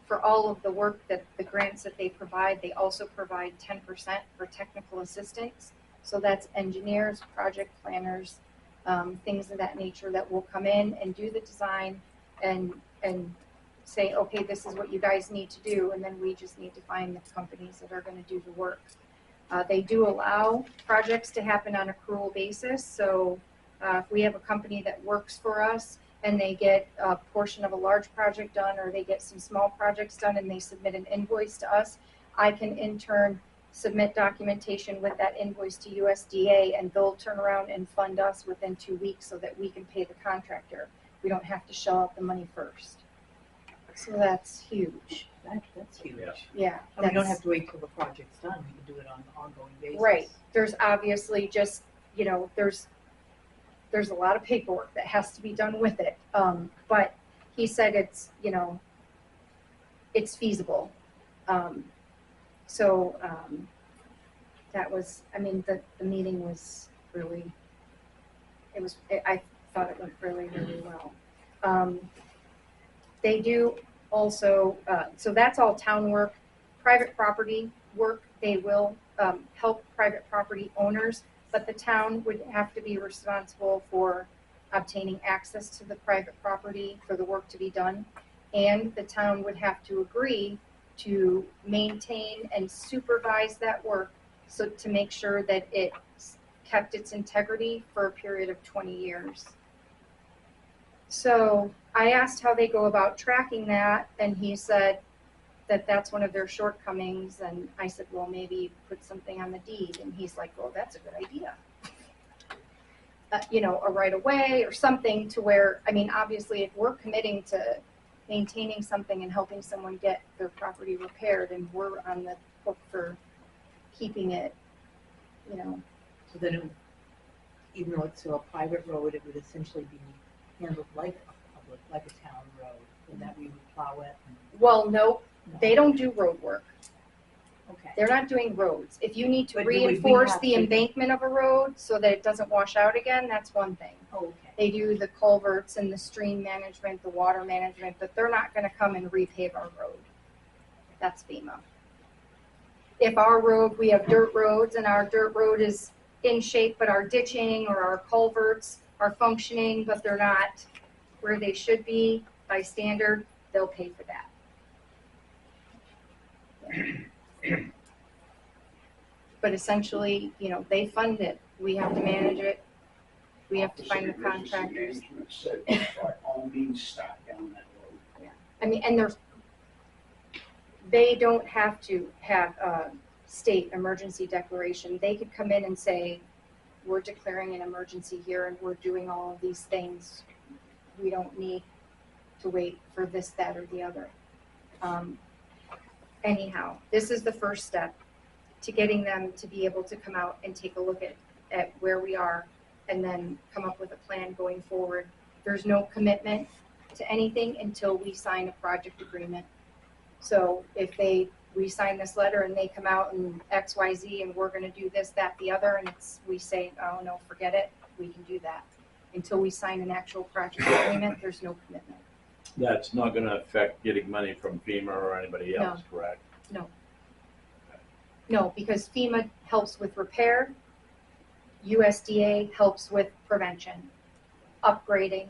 For all of the work that the grants that they provide, they also provide 10% for technical assistance. So that's engineers, project planners, things of that nature that will come in and do the design and say, okay, this is what you guys need to do, and then we just need to find the companies that are going to do the work. They do allow projects to happen on an accrual basis. So if we have a company that works for us and they get a portion of a large project done, or they get some small projects done and they submit an invoice to us, I can in turn submit documentation with that invoice to USDA, and they'll turn around and fund us within 2 weeks so that we can pay the contractor. We don't have to shell out the money first. So that's huge. That's huge. Yeah. Yeah. And we don't have to wait till the project's done. We can do it on an ongoing basis. Right. There's obviously just, you know, there's a lot of paperwork that has to be done with it. But he said it's, you know, it's feasible. That was, I mean, the meeting was really, I thought it went really, really well. They do also, so that's all town work. Private property work, they will help private property owners, but the town would have to be responsible for obtaining access to the private property for the work to be done. And the town would have to agree to maintain and supervise that work, so to make sure that it kept its integrity for a period of 20 years. So I asked how they go about tracking that, and he said that that's one of their shortcomings. And I said, well, maybe put something on the deed. And he's like, well, that's a good idea. You know, a right of way or something to where, I mean, obviously if we're committing to maintaining something and helping someone get their property repaired, and we're on the hook for keeping it, you know. So then, even though it's still a private road, it would essentially be handled like a public, like a town road, and that we would plow it. Well, no, they don't do road work. Okay. They're not doing roads. If you need to But would we reinforce have the to- embankment of a road so that it doesn't wash out again, that's one thing. Oh, okay. They do the culverts and the stream management, the water management, but they're not going to come and repave our road. That's FEMA. If our road, we have dirt roads and our dirt road is in shape, but our ditching or our culverts are functioning, but they're not where they should be by standard, they'll pay for that. But essentially, you know, they fund it. We have to manage it. We have to find the contractors. Management said, by all means, start down that road. I mean, and they don't have to have a state emergency declaration. They could come in and say, we're declaring an emergency here and we're doing all of these things. We don't need to wait for this, that, or the other. Anyhow, this is the first step to getting them to be able to come out and take a look at where we are, and then come up with a plan going forward. There's no commitment to anything until we sign a project agreement. So if we sign this letter and they come out and X, Y, Z, and we're gonna do this, that, the other, and we say, oh no, forget it, we can do that. Until we sign an actual project agreement, there's no commitment. That's not gonna affect getting money from FEMA or anybody else, correct? No, because FEMA helps with repair, USDA helps with prevention, upgrading,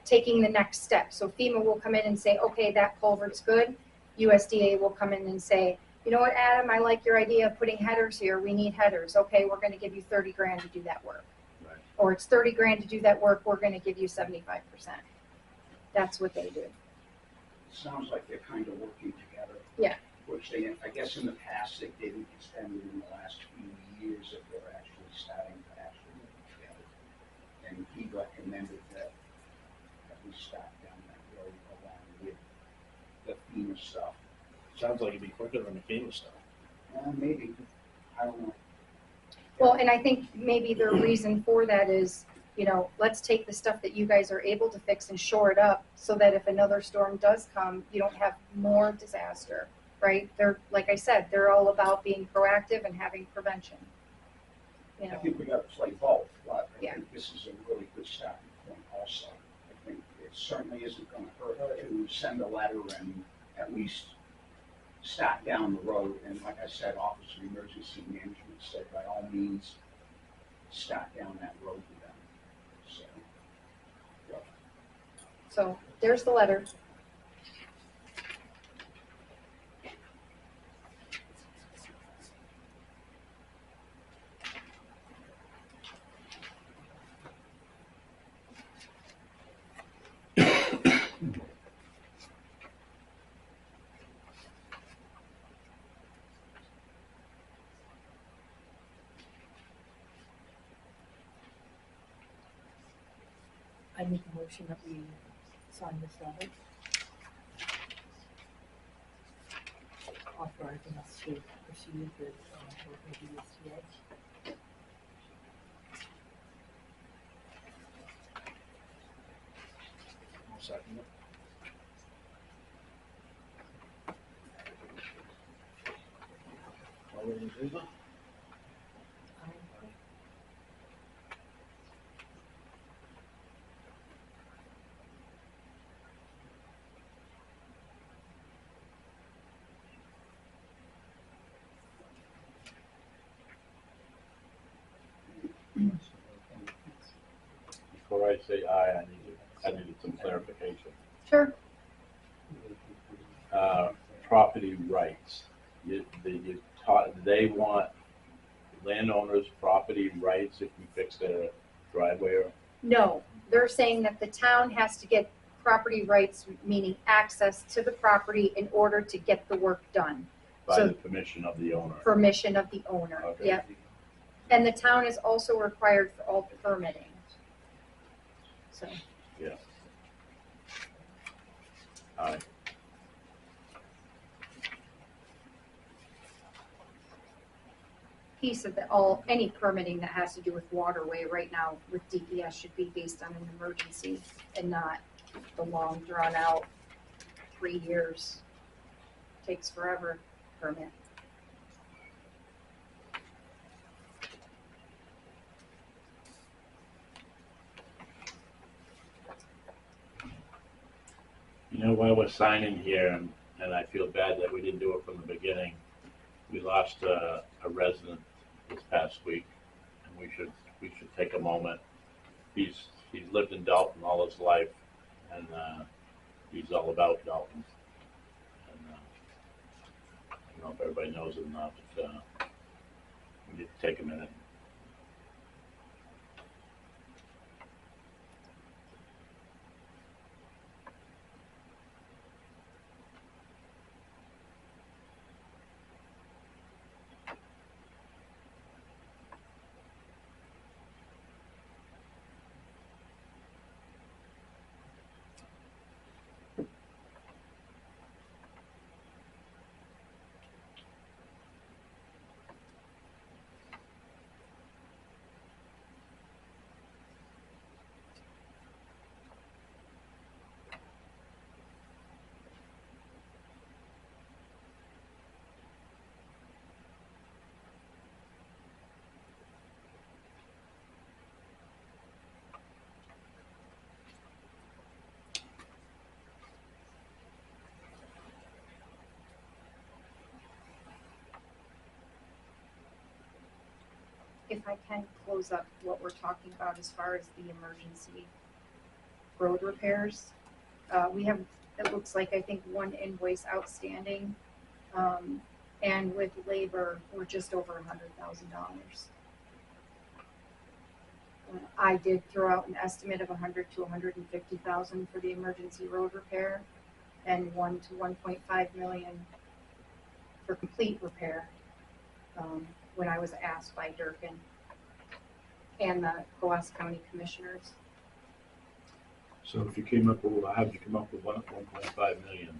taking the next step. So FEMA will come in and say, okay, that culvert's good. USDA will come in and say, you know what, Adam, I like your idea of putting headers here. We need headers. Okay, we're going to give you 30 grand to do that work. Right. Or it's 30 grand to do that work. We're going to give you 75%. That's what they do. Sounds like they're kind of working together. Yeah. Which they, I guess in the past, they didn't extend it in the last few years if they're actually starting to actually work together. And he recommended that we start down that road along with the FEMA stuff. Sounds like it'd be quicker than the FEMA stuff. Maybe, I don't know. Well, and I think maybe the reason for that is, you know, let's take the stuff that you guys are able to fix and shore it up so that if another storm does come, you don't have more disaster, right? They're, like I said, they're all about being proactive and having prevention. You I know, think we got to play both, but I Yeah. think this is a really good starting point also. I think it certainly isn't gonna hurt to send a letter and at least start down the road. And like I said, Office of Emergency Management said by all means, start down that road with them. So, yeah. so there's the letter. I make a motion that we sign this letter. Authorizing us to proceed with, work with the USDA. I'll second it. All those in favor? Before I say aye, I needed some clarification. Sure. Property rights. They want landowners' property rights if we fix their driveway or? No, they're saying that the town has to get property rights, meaning access to the property in order to get the work done. By So- the permission of the owner. Permission of the owner, Okay. yep. And the town is also required for all permitting. So, Yeah. Aye. piece of any permitting that has to do with waterway right now with DES should be based on an emergency and not the long drawn out 3 years. Takes forever permit. You know, while we're signing here, and I feel bad that we didn't do it from the beginning, we lost a resident this past week, and we should take a moment. He's lived in Dalton all his life, and he's all about Dalton. And I don't know if everybody knows it or not, but we need to take a minute. If I can close up what we're talking about as far as the emergency road repairs. We have it looks like, I think, one invoice outstanding. And with labor, we're just over $100,000. I did throw out an estimate of 100 to 150,000 for the emergency road repair, and 1 to 1.5 million for complete repair. When I was asked by Durkin and the Coas County Commissioners. So if you came up with, how'd you come up with 1.5 million?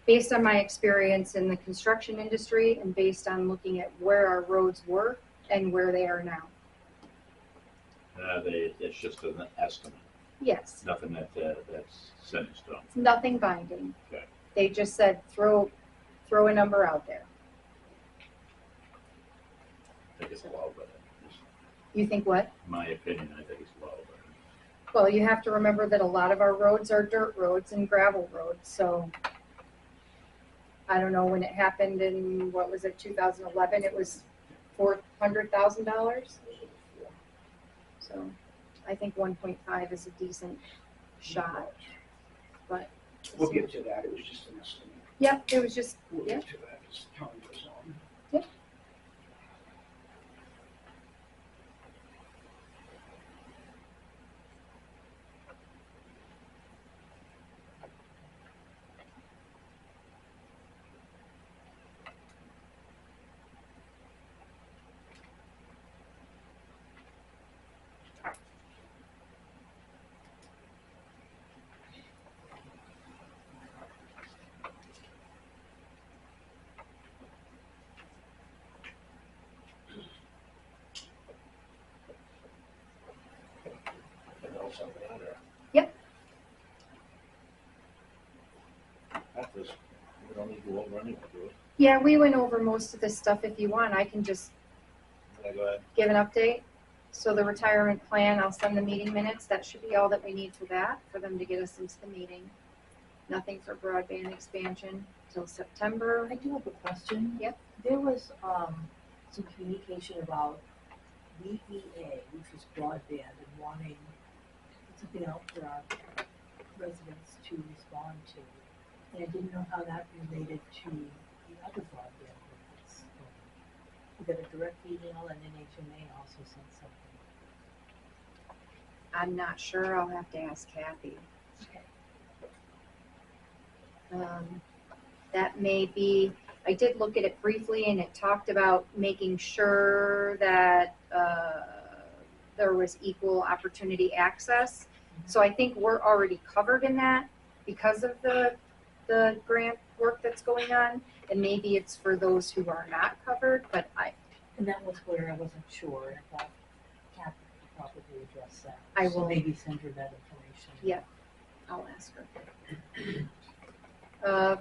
Based on my experience in the construction industry and based on looking at where our roads were and where they are now. It's just an estimate, Yes, nothing that's set in stone. it's nothing binding. Okay. They just said throw a number out there. I think it's low, but You think what? in my opinion, I think it's low, but. Well, you have to remember that a lot of our roads are dirt roads and gravel roads, so I don't know when it happened in, what was it, 2011, it was $400,000. So I think 1.5 is a decent shot, but. We'll get to that, it was just an estimate. Yep, it was just, We'll yeah. get to that as time goes on. Yep. Yep. We don't need to go over anything, do we? Yeah, we went over most of this stuff. If you want, I can just Yeah, go ahead. give an update. So the retirement plan, I'll send the meeting minutes. That should be all that we need for that, for them to get us into the meeting. Nothing for broadband expansion till September. I do have a question. Yep. There was, some communication about VEA, which was broadband, and wanting something out for our residents to respond to. And I didn't know how that related to the other broadband methods. We got a direct email, and NHMA also sent something. I'm not sure. I'll have to ask Kathy. Okay. That may be, I did look at it briefly and it talked about making sure that there was equal opportunity access. So I think we're already covered in that because of the grant work that's going on. And maybe it's for those who are not covered, but And that was where I wasn't sure. I thought Kathy could probably address that. I So will. maybe send her that information. Yeah. I'll ask her.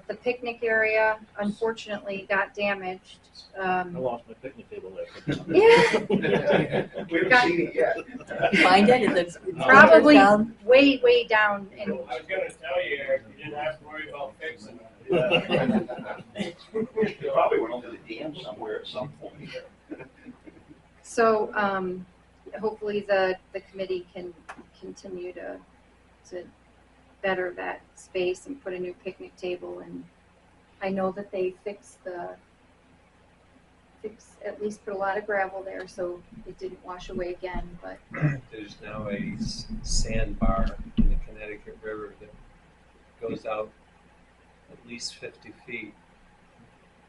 The picnic area unfortunately got damaged. I lost my picnic table there. Yeah. We haven't seen it yet. You find it? It's Probably down? way down in I was gonna tell you, Eric, you didn't have to worry about fixing it. It probably went over the dam somewhere at some point. So, hopefully the committee can continue to better that space and put a new picnic table. And I know that they at least put a lot of gravel there, so it didn't wash away again, but There's now a sandbar in the Connecticut River that goes out at least 50 feet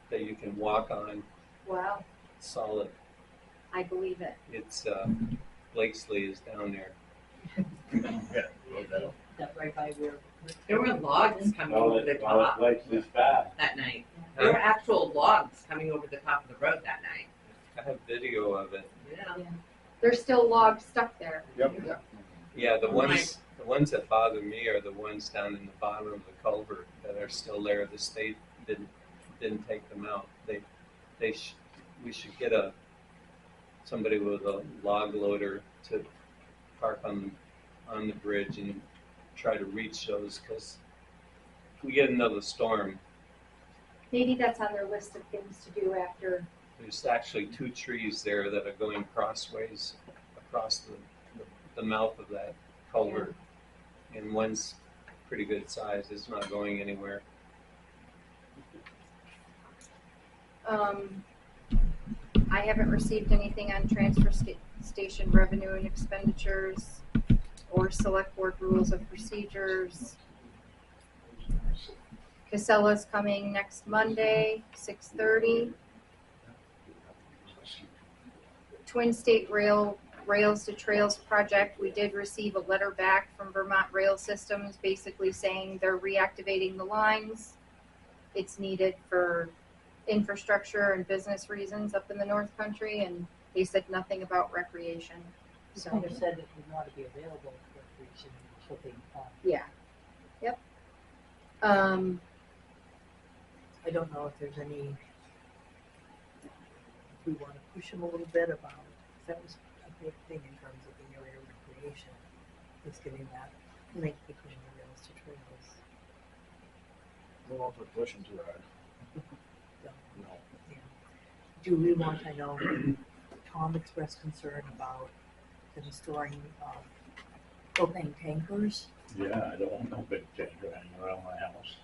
that you can walk on wow, solid. I believe it. It's, Blakesley is down there. Yeah, well, that'll- That right by where. There were logs coming over the top Like this bad. that night. There were actual logs coming over the top of the road that night. I have video of it. Yeah. There's still logs stuck there. Yep. Yeah, the ones that bother me are the ones down in the bottom of the culvert that are still there. The state didn't take them out. We should get somebody with a log loader to park on the bridge and try to reach those, because if we get another storm, Maybe that's on their list of things to do after. there's actually 2 trees there that are going crossways across the mouth of that culvert. and one's pretty good size. It's not going anywhere. I haven't received anything on transfer station revenue and expenditures or select board rules of procedures. Casella's coming next Monday, 6:30. Twin State Rails to Trails project, we did receive a letter back from Vermont Rail Systems basically saying they're reactivating the lines. It's needed for infrastructure and business reasons up in the North Country, and they said nothing about recreation. You So, kind of said it would not be available for recreation until they yeah. Yep. I don't know if there's any, if we want to push them a little bit about, that was a big thing in terms of the area of recreation, is getting that link between the rails to trails. Well, if we're pushing too hard. No. Yeah. Do we want, I know Tom expressed concern about them storing propane tankers. Yeah, I don't want no big tanker hanging around my house.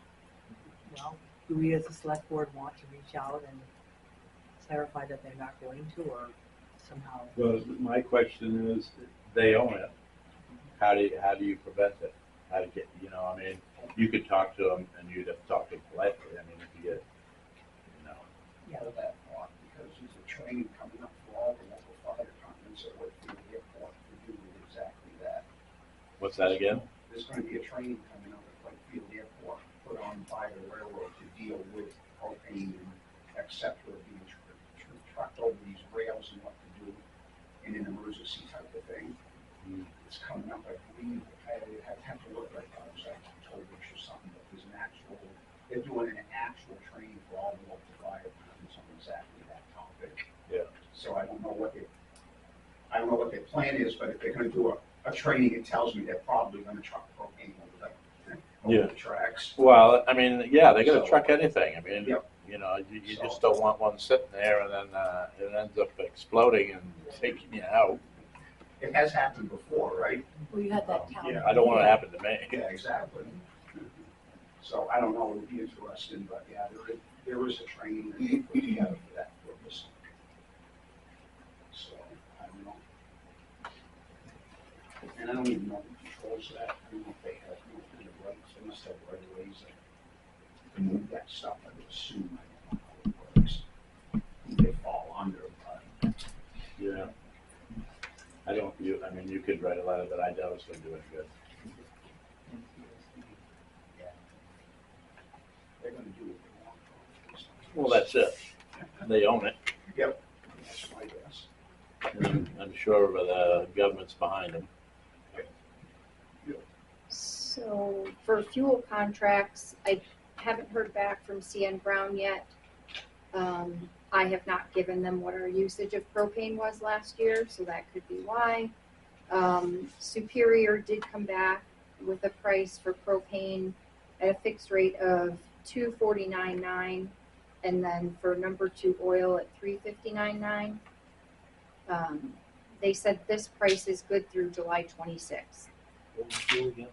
Well, do we as a select board want to reach out and clarify that they're not going to, or somehow? Well, my question is, they own it. How do you prevent it? How to get, I mean, you could talk to them and you'd have to talk to them politely. I mean, if you get, Out of that thought, because there's a training coming up for all the local fire departments at Whitfield Airport to do exactly that. what's that again? There's going to be a training coming up at Whitfield Airport, put on by the railroad to deal with propane and et cetera being trucked over these rails and what to do in an emergency type of thing. It's coming up, I believe, I have to look right now, it was like October-ish or something, but there's an actual, they're doing an actual training for all the local fire departments on exactly that topic. Yeah. So I don't know what their plan is, but if they're gonna do a training, it tells me they're probably gonna truck propane over the tracks. Well, I mean, yeah, they're gonna So- truck anything. I mean, Yep. you just don't want one sitting there and then it ends up exploding and taking you out. It has happened before, right? Well, you had that town. I don't want it to happen to me. Yeah, exactly. So I don't know, it would be interesting, but yeah, there is a training that they put together for that purpose. So, I don't know. And I don't even know who controls that. I don't know if they have, kind of rights, they must have right of ways to move that stuff, I would assume. I don't know how it works. They fall under, but Yeah. I mean, you could write a letter, but I doubt it's gonna do it good. they're gonna do what they want. Well, that's it. They own it. Yep, that's my guess. And I'm sure the government's behind them. So for fuel contracts, I haven't heard back from CN Brown yet. I have not given them what our usage of propane was last year, so that could be why. Superior did come back with a price for propane at a fixed rate of $249.9, and then for number 2 oil at $359.9. They said this price is good through July 26th. What was it again?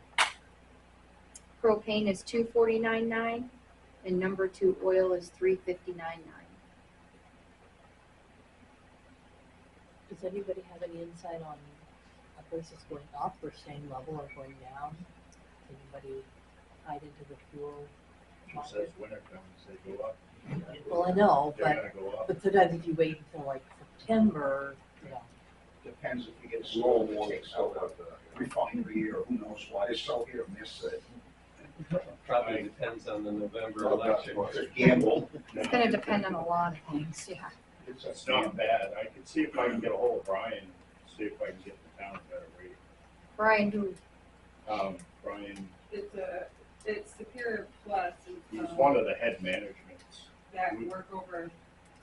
Propane is $249.9, and number 2 oil is $359.9. Does anybody have any insight on a prices going up or staying level or going down? Anybody tied into the fuel She market? says winter comes, they go up. Well, I know, They're but, gonna go up. but sometimes if you wait until like September, Depends if you get a storm that takes out a refinery or who knows what, it's so hit or miss that Probably depends on the November election. it's a gamble. It's gonna depend on a lot of things, yeah. It's not bad. I can see if I can get a hold of Brian, see if I can get the town a better rate. Brian, who, Brian, It's Superior Plus. he's one of the head managements. That work over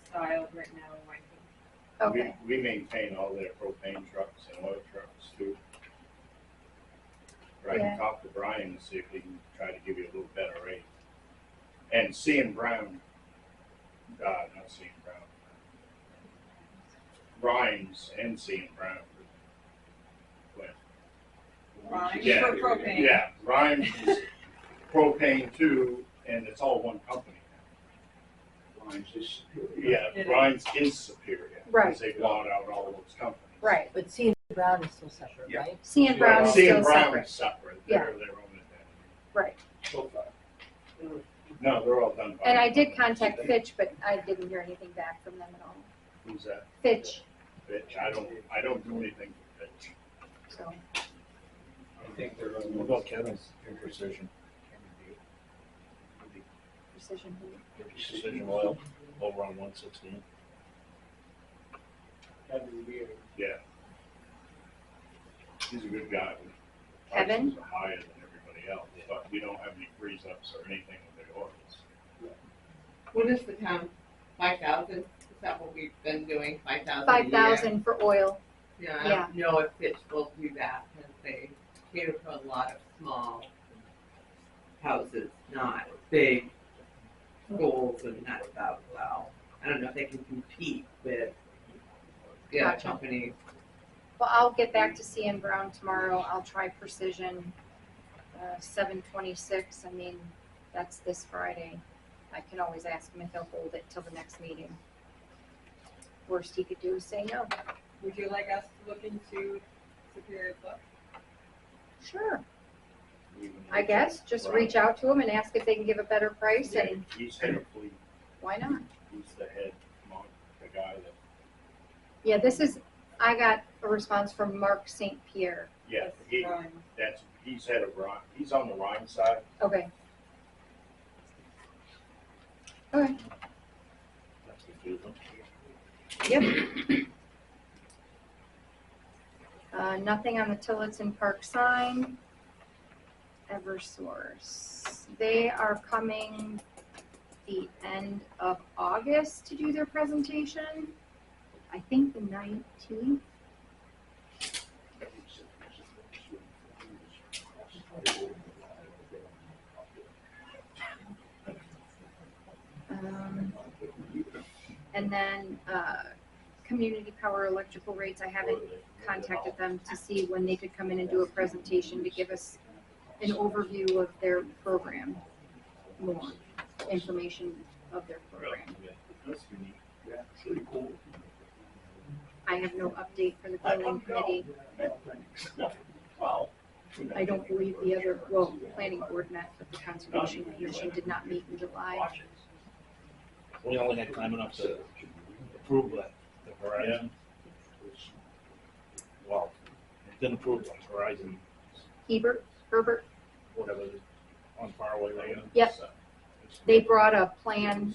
style right now in Whitefield. okay, We maintain all their propane trucks and oil trucks too. Or I Yeah. can talk to Brian and see if he can try to give you a little better rate. And C&N Brown, not C&N Brown. Rhines and C&N Brown. Went. Yeah, For propane. Yeah, Ryan is propane too, and it's all one company now. Lines is- Yeah, Ryan's is Superior. Right. Because they bought out all those companies. Right. But C and Brown is still separate, Yeah. right? C and Brown is C still and Brown separate. is separate. Yeah. They're their own entity. Right. So far. No, they're all done by. And I did contact Fitch, but I didn't hear anything back from them at all. Who's that? Fitch, Fitch. I don't do anything for Fitch. so, I think they're on. What about Kevin's Precision? Precision Heat. Precision Oil over on 116. Kevin Beard. Yeah. He's a good guy. Kevin? Prices are higher than everybody else, but we don't have any freeze ups or anything with the orders. What is the town, 5,000? Is that what we've been doing, 5,000 a year? 5,000 for oil. Yeah, I Yeah. don't know if Fitch will do that, because they cater to a lot of small houses, not big schools and that stuff, so I don't know if they can compete with the other Gotcha. companies. Well, I'll get back to C and Brown tomorrow. I'll try Precision, 726. I mean, that's this Friday. I can always ask him if he'll hold it till the next meeting. Worst he could do is say no. Would you like us to look into Superior Book? Sure. Even I guess, just reach out to him and ask if they can give a better price, Yeah, and he's head of fleet. why not? He's the head, the guy that, Yeah, I got a response from Mark St. Pierre. yeah, he's head of Ryan. He's on the Ryan side. Okay. Okay, That's confusing. yep. Nothing on the Tillotson Park sign. Eversource. They are coming the end of August to do their presentation. I think the 19th. And then community power electrical rates, I haven't contacted them to see when they could come in and do a presentation to give us an overview of their program, more information of their program. That's unique. Yeah, it's really cool. I have no update for the building committee. Wow. I don't believe the other, well, planning board met, but the conservation commission did not meet in July. We only had time enough to approve the Verizon. Well, didn't approve the Verizon, Herbert, whatever, on Faraway Lane. Yep. They brought a plan.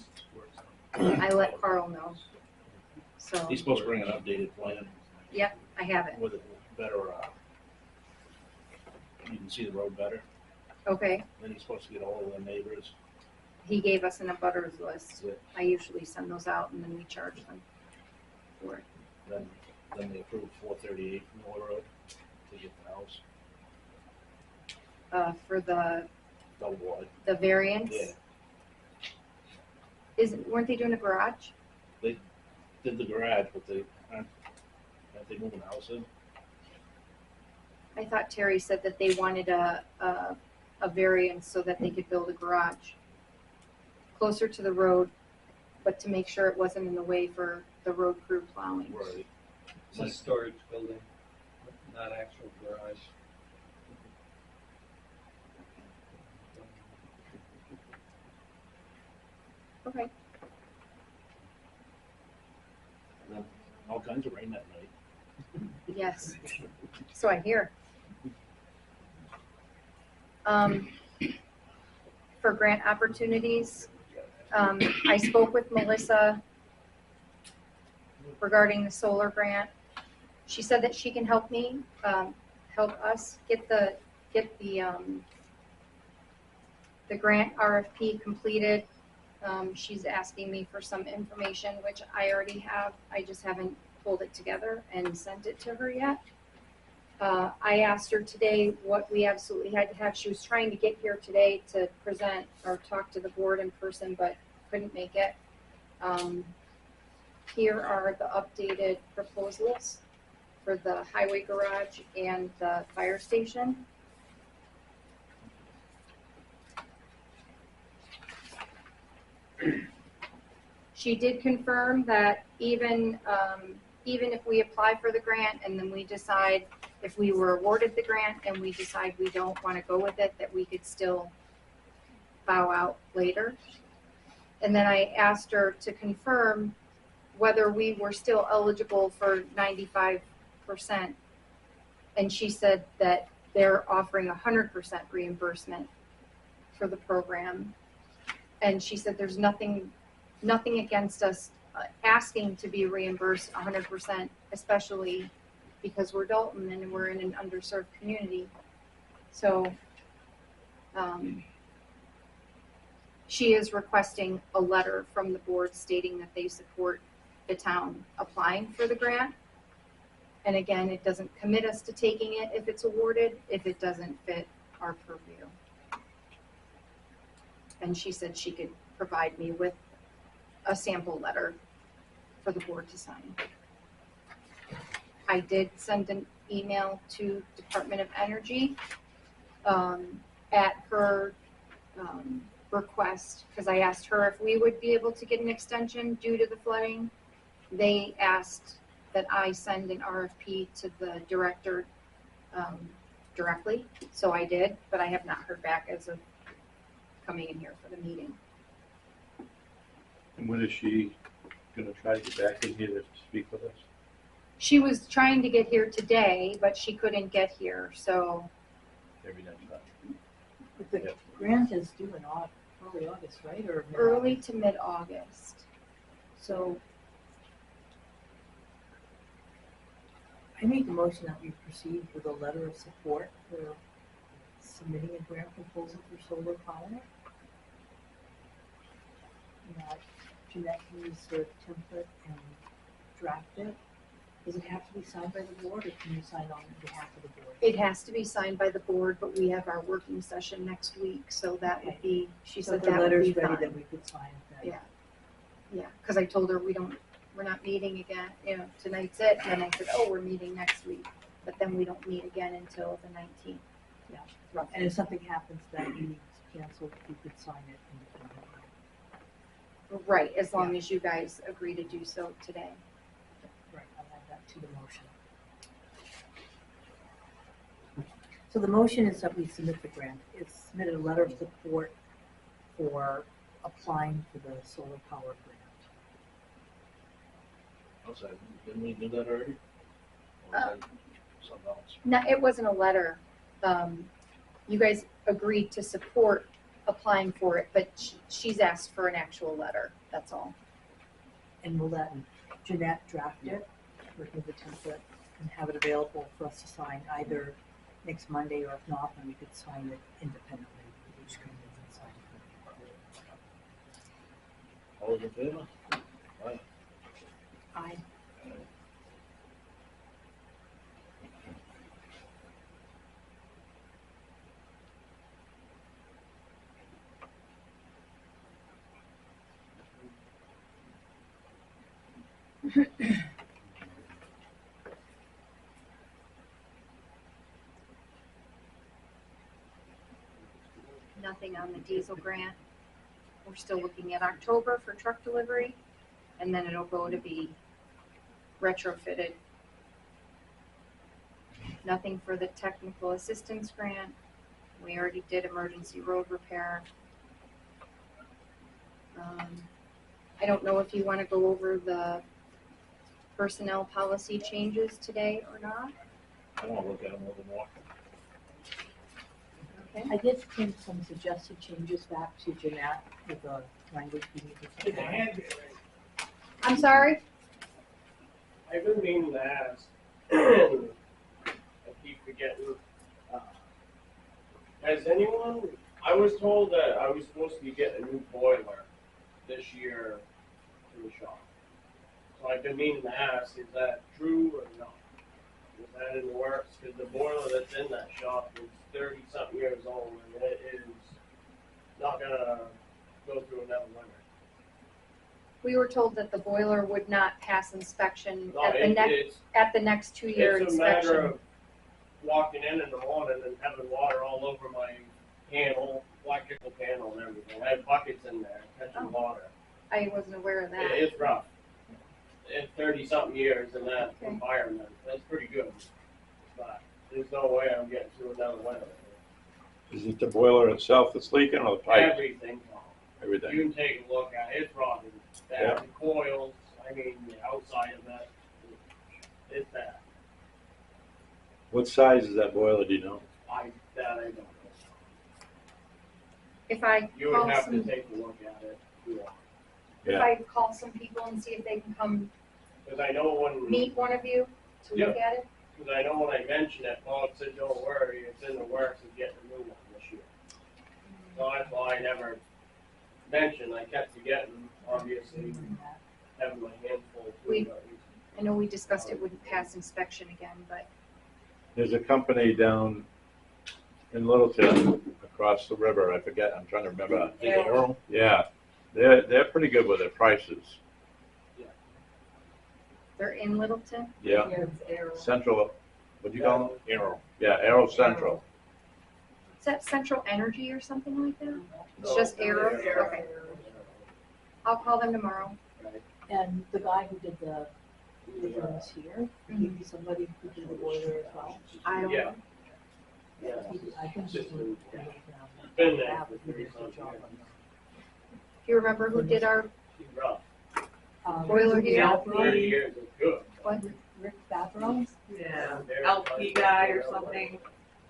I let Carl know. So, He's supposed to bring an updated plan yep, I have it. with a better, you can see the road better. Okay, Then he's supposed to get all of the neighbors. he gave us an abutters list. Yeah. I usually send those out and then we charge them for it. Then they approved 438 Miller Road to get the house, For the double wide. variance. Yeah, Weren't they doing a garage? did the garage, but aren't they moving the house in? I thought Terry said that they wanted a variance so that they could build a garage closer to the road, but to make sure it wasn't in the way for the road crew plowing. Right. It's a storage building, not actual garage. Okay, And then all kinds of rain that night. yes. So I hear. For grant opportunities, I spoke with Melissa regarding the solar grant. She said that she can help me, help us get the grant RFP completed. She's asking me for some information, which I already have. I just haven't pulled it together and sent it to her yet. I asked her today what we absolutely had to have. She was trying to get here today to present or talk to the board in person, but couldn't make it. Here are the updated proposals for the highway garage and the fire station. She did confirm that even if we apply for the grant and then we decide, if we were awarded the grant and we decide we don't want to go with it, that we could still bow out later. And then I asked her to confirm whether we were still eligible for 95%. And she said that they're offering 100% reimbursement for the program. And she said there's nothing against us asking to be reimbursed 100%, especially because we're Dalton and we're in an underserved community. So she is requesting a letter from the board stating that they support the town applying for the grant. And again, it doesn't commit us to taking it if it's awarded, if it doesn't fit our purview. And she said she could provide me with a sample letter for the board to sign. I did send an email to Department of Energy at her request, because I asked her if we would be able to get an extension due to the flooding. They asked that I send an RFP to the director directly, so I did, but I have not heard back as of coming in here for the meeting. And when is she gonna try to get back in here to speak with us? She was trying to get here today, but she couldn't get here, so Maybe next time. But the Yeah. grant is due in early August, right? Or early to mid-August. So I make the motion that we proceed with a letter of support for submitting a grant proposal for solar power. That Jeanette can use her template and draft it. Does it have to be signed by the board, or can you sign on behalf of the board? It has to be signed by the board, but we have our working session next week, so that would be, she So said if the that would be letter's ready, fine. then we could sign it then. Yeah, because I told her we're not meeting again, tonight's it, and then I said, oh, we're meeting next week, but then we don't meet again until the 19th. Yeah. And if something happens that we need to cancel, we could sign it independently. Right, as long as you guys agree to do so today. Right, I'll add that to the motion. So the motion is that we submit the grant. It's submitted a letter of support for applying for the solar power grant. I'm sorry, didn't we do that already? Or was that something else? No, it wasn't a letter. You guys agreed to support applying for it, but she's asked for an actual letter, that's all. And we'll let Jeanette draft it, working with the template, and have it available for us to sign either next Monday, or if not, then we could sign it independently. Each company can sign it. All those in favor? Aye. Aye. Nothing on the diesel grant. We're still looking at October for truck delivery, and then it'll go to be retrofitted. Nothing for the technical assistance grant. We already did emergency road repair. I don't know if you want to go over the personnel policy changes today or not. I wanna look at them a little more. Okay. I did send some suggested changes back to Jeanette with the language we need to add. I'm sorry? I've been meaning to ask. I keep forgetting. Has anyone, I was told that I was supposed to be getting a new boiler this year in the shop. So I've been meaning to ask, is that true or not? Is that in the works? Because the boiler that's in that shop is 30-something years old, and it is not gonna go through another winter. We were told that the boiler would not pass inspection No, at the next 2-year it's a matter inspection. of walking in the morning and having water all over my panel, electrical panel and everything. I have buckets in there catching water. I wasn't aware of that. It's rough. In 30-something years in that Okay. environment, that's pretty good. But there's no way I'm getting through another winter. Is it the boiler itself that's leaking or the pipe? Everything's wrong. You Everything. can take a look at it, it's rotten. Yeah. The coils, I mean, the outside of that, it's bad. What size is that boiler, do you know? I don't know. If I You call would have to some, take a look at it. if I call some people and see if they can come Because I know when, meet one of you to look at it. because I know when I mentioned it, Bob said, don't worry, it's in the works of getting a new one this year. So that's why I never mentioned, I kept forgetting, obviously, having my hands full too. but I know we discussed it wouldn't pass inspection again, but There's a company down in Littleton, across the river, I forget, I'm trying to remember. Arrow? Yeah, they're pretty good with their prices. they're in Littleton. Yeah, It's Arrow. Central, what do you call them? Arrow. Yeah, Arrow Central. Is that Central Energy or something like that? It's No, just Arrow? Arrow. Okay. I'll call them tomorrow. And the guy who did the rooms here, maybe somebody who did the boiler as well. I don't Yeah. know. Yeah. I think he would. Been there for He did a good 30-something job years. on that. Do you remember who did our She's rough. boiler here? Ralph 30 years is good. What? Rick Bathrooms, Yeah, LP guy or something,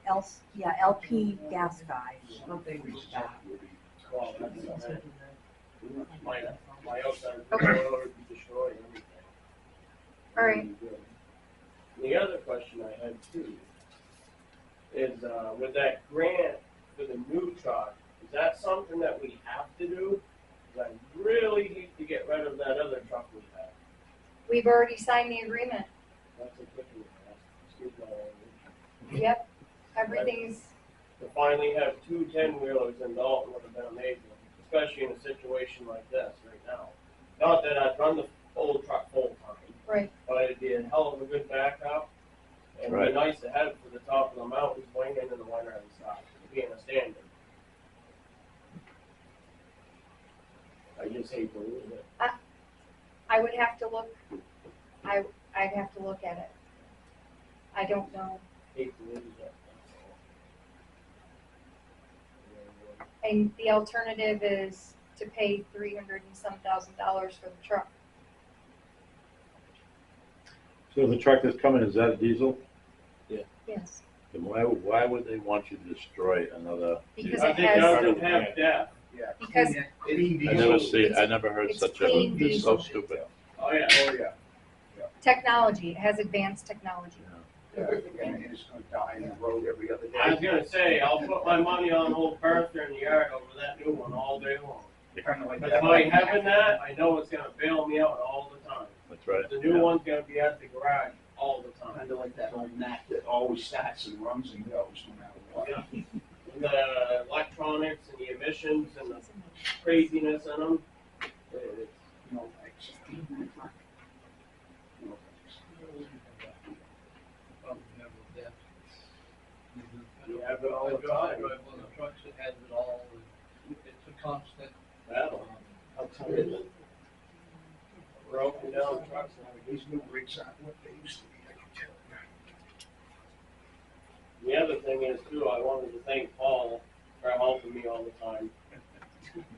LP gas guy. something like that. Well, that's my outside Okay. boiler would be destroyed everything. All right. The other question I had too is, with that grant for the new truck, is that something that we have to do? Because I really hate to get rid of that other truck we have. We've already signed the agreement. That's a quick one. Excuse my language. Yep. Everything's, To finally have 2 10-wheelers in Dalton would have been amazing, especially in a situation like this right now. Not that I'd run the old truck full time, right. but it'd be a hell of a good backup. And it'd Right. be nice to have it for the top of the mountains, swinging in the winter and stuff, being a standard. I just hate to lose it. I would have to look, I'd have to look at it. I don't know. Hate to lose it. And the alternative is to pay $300 and some thousand for the truck. So the truck that's coming, is that a diesel? Yes. Then why would they want you to destroy another? Because I it think has, doesn't have depth. Yeah. because I never heard It's such a, clean it's so diesel. stupid. Oh, yeah. technology, it has advanced technology. Yeah, and it's gonna die in the road every other I was day. gonna say, I'll put my money on old Bertha in the yard over that new one all day long. Kinda like But that. by having that, I know it's gonna bail me out all the time. That's right. The new one's gonna be at the garage all the time. Kinda like that old Mac that always starts and runs and goes no matter what. Yeah. And the electronics and the emissions and the craziness in them, it's, No thanks. No thanks. you have it all the time. One of the trucks that has it all, and it's a constant. Battle. I'm telling you. Broken down trucks and everything. These new rigs aren't what they used to be, I can tell you. The other thing is too, I wanted to thank Paul for helping me all the time.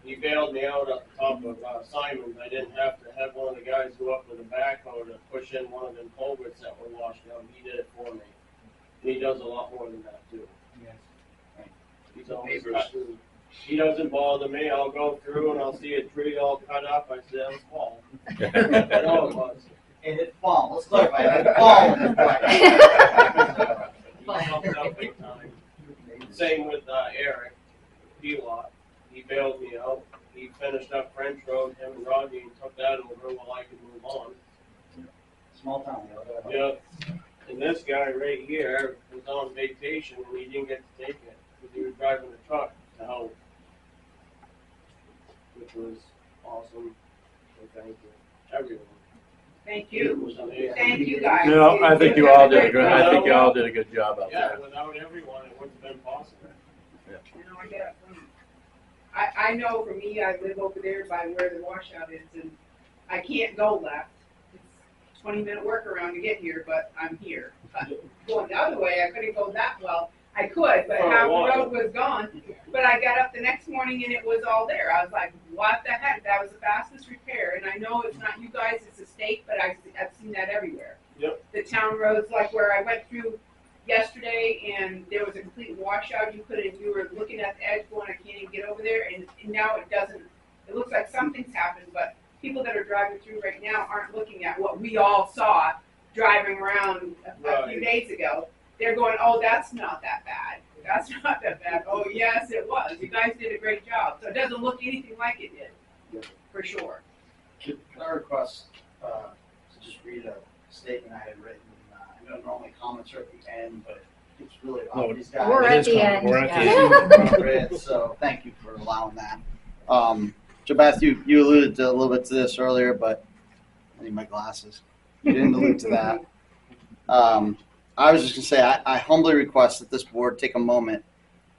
He bailed me out at the top of Simon's. I didn't have to have one of the guys go up with a backhoe to push in one of them culverts that were washed out. He did it for me. And he does a lot more than that too. Yes. He's always Neighbors. cutting. He doesn't bother me. I'll go through and I'll see a tree all cut up. I said, "That's Paul." I know it was. And it's fall, let's clarify that, He helped out big time. Same with Eric P-Lot. He bailed me out. He finished up French Road, him and Rodney, and took that in the room while I could move on. Small town, Yeah. And this guy right here was on vacation and he didn't get to take it because he was driving the truck to help, which was awesome. So thank you, everyone. Thank It you. was a- Thank you, guys. You know, I think you all did a good, I think you all did a good job out Yeah, there. without everyone, it wouldn't have been possible. You know, I know for me, I live over there by where the washout is, and I can't go left. It's 20-minute workaround to get here, but I'm here. Going the other way, I couldn't go that well. I could, but For a half the while. road was gone. But I got up the next morning and it was all there. I was like, what the heck? That was the fastest repair. And I know it's not you guys, it's the state, but I've seen that everywhere. Yep. The town roads, like where I went through yesterday and there was a complete washout. You were looking at the edge going, I can't even get over there. And now it doesn't, it looks like something's happened, but people that are driving through right now aren't looking at what we all saw driving around a few Right. days ago. They're going, oh, that's not that bad. That's not that bad. Oh, yes, it was. You guys did a great job. So it doesn't look anything like it did, for sure. Can I request to just read a statement I had written? I know normally comments are at the end, but it's really No, about these guys. We're It at is the coming. end. We're at the Yeah. end. So thank you for allowing that. Joe Beth, you alluded to a little bit to this earlier, but I need my glasses. You didn't allude to that. I was just gonna say, I humbly request that this board take a moment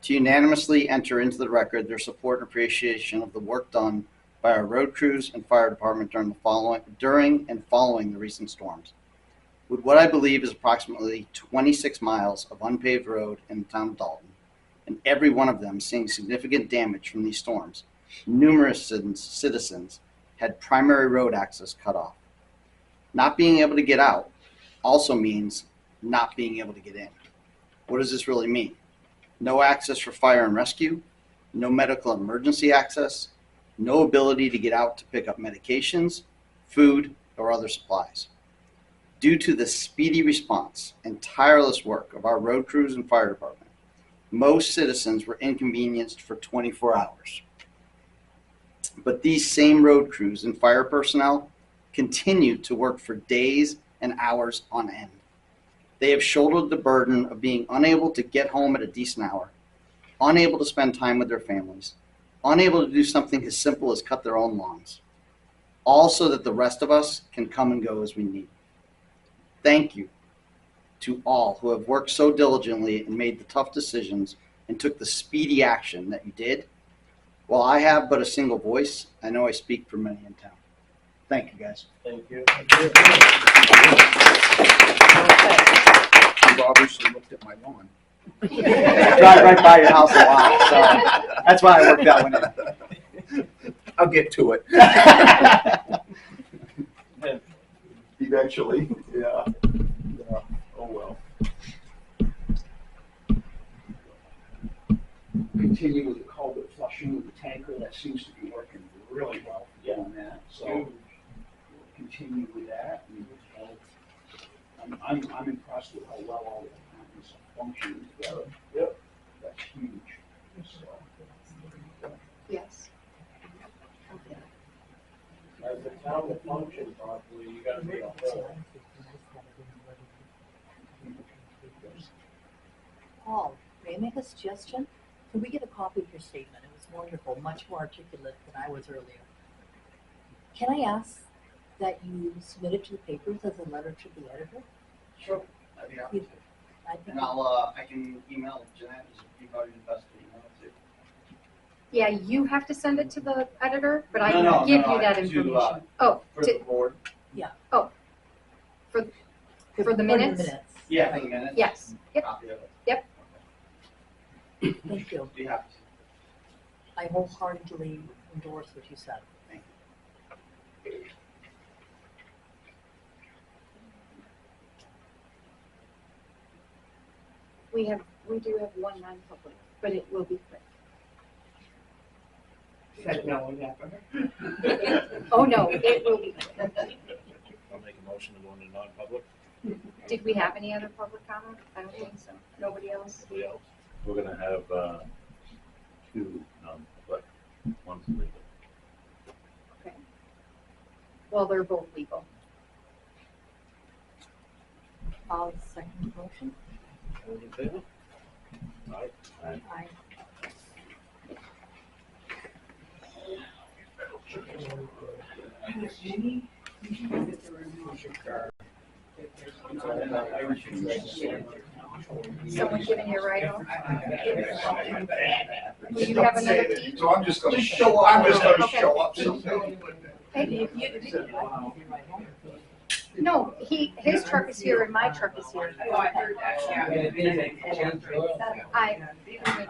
to unanimously enter into the record their support and appreciation of the work done by our road crews and fire department during and following the recent storms. With what I believe is approximately 26 miles of unpaved road in the town of Dalton, and every one of them seeing significant damage from these storms, numerous citizens had primary road access cut off. Not being able to get out also means not being able to get in. What does this really mean? No access for fire and rescue, no medical emergency access, no ability to get out to pick up medications, food, or other supplies. Due to the speedy response and tireless work of our road crews and fire department, most citizens were inconvenienced for 24 hours. But these same road crews and fire personnel continued to work for days and hours on end. They have shouldered the burden of being unable to get home at a decent hour, unable to spend time with their families, unable to do something as simple as cut their own lawns, all so that the rest of us can come and go as we need. Thank you to all who have worked so diligently and made the tough decisions and took the speedy action that you did. While I have but a single voice, I know I speak for many in town. Thank you, guys. Thank you. You've obviously looked at my lawn. I drive right by your house a lot, so that's why I worked that one in. I'll get to it. Eventually, yeah. Oh, well. Continue with the culvert flushing with the tanker. That seems to be working really well for doing that. So we'll continue with that. And, I'm impressed with how well all the departments are functioning together. Yep. That's huge. So, Yes. As the town will function properly, you gotta be a whole. Paul, may I make a suggestion? Can we get a copy of your statement? It was wonderful, much more articulate than I was earlier. Can I ask that you submit it to the papers as a letter to the editor? Sure. I'd be happy to. I think And I can email Jeanette. You've already the best to email it to. Yeah, you have to send it to the editor, but I No, can give no, you that to, information. Oh, For the board. for the minutes? Yeah, for the minutes. Yes. Yep. Copy of it. Yep. Thank you. Be happy to. I wholeheartedly endorse what you said. Thank We do have one non-public, but it will be quick. Said no, never. Oh, no, it will be quick. I'll make a motion to go into non-public. Did we have any other public comment? I don't think so. Nobody else? Anybody else? We're gonna have, two non-public, one's legal. Okay. Well, they're both legal. I'll second the motion. All in favor? Aye. Aye. I Someone giving you a ride home? Will you have another key? So I'm just gonna show up, I'm just gonna Okay. show up someday. Hey, no, his truck is here and my truck is here. Oh, I heard that, yeah. I've been waiting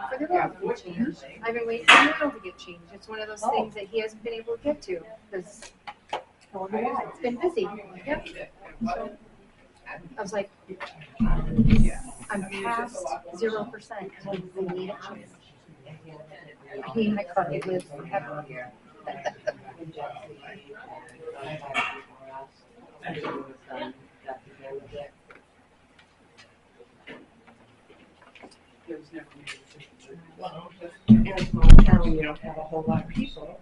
for the oil to get changed. I've been waiting for the oil to get changed. It's one of those things that he hasn't been able to get to, because it's been busy. Yep. So, I was like, I'm past 0%. I need a change. I need my car to live forever. In a small town, you don't have a whole lot of people.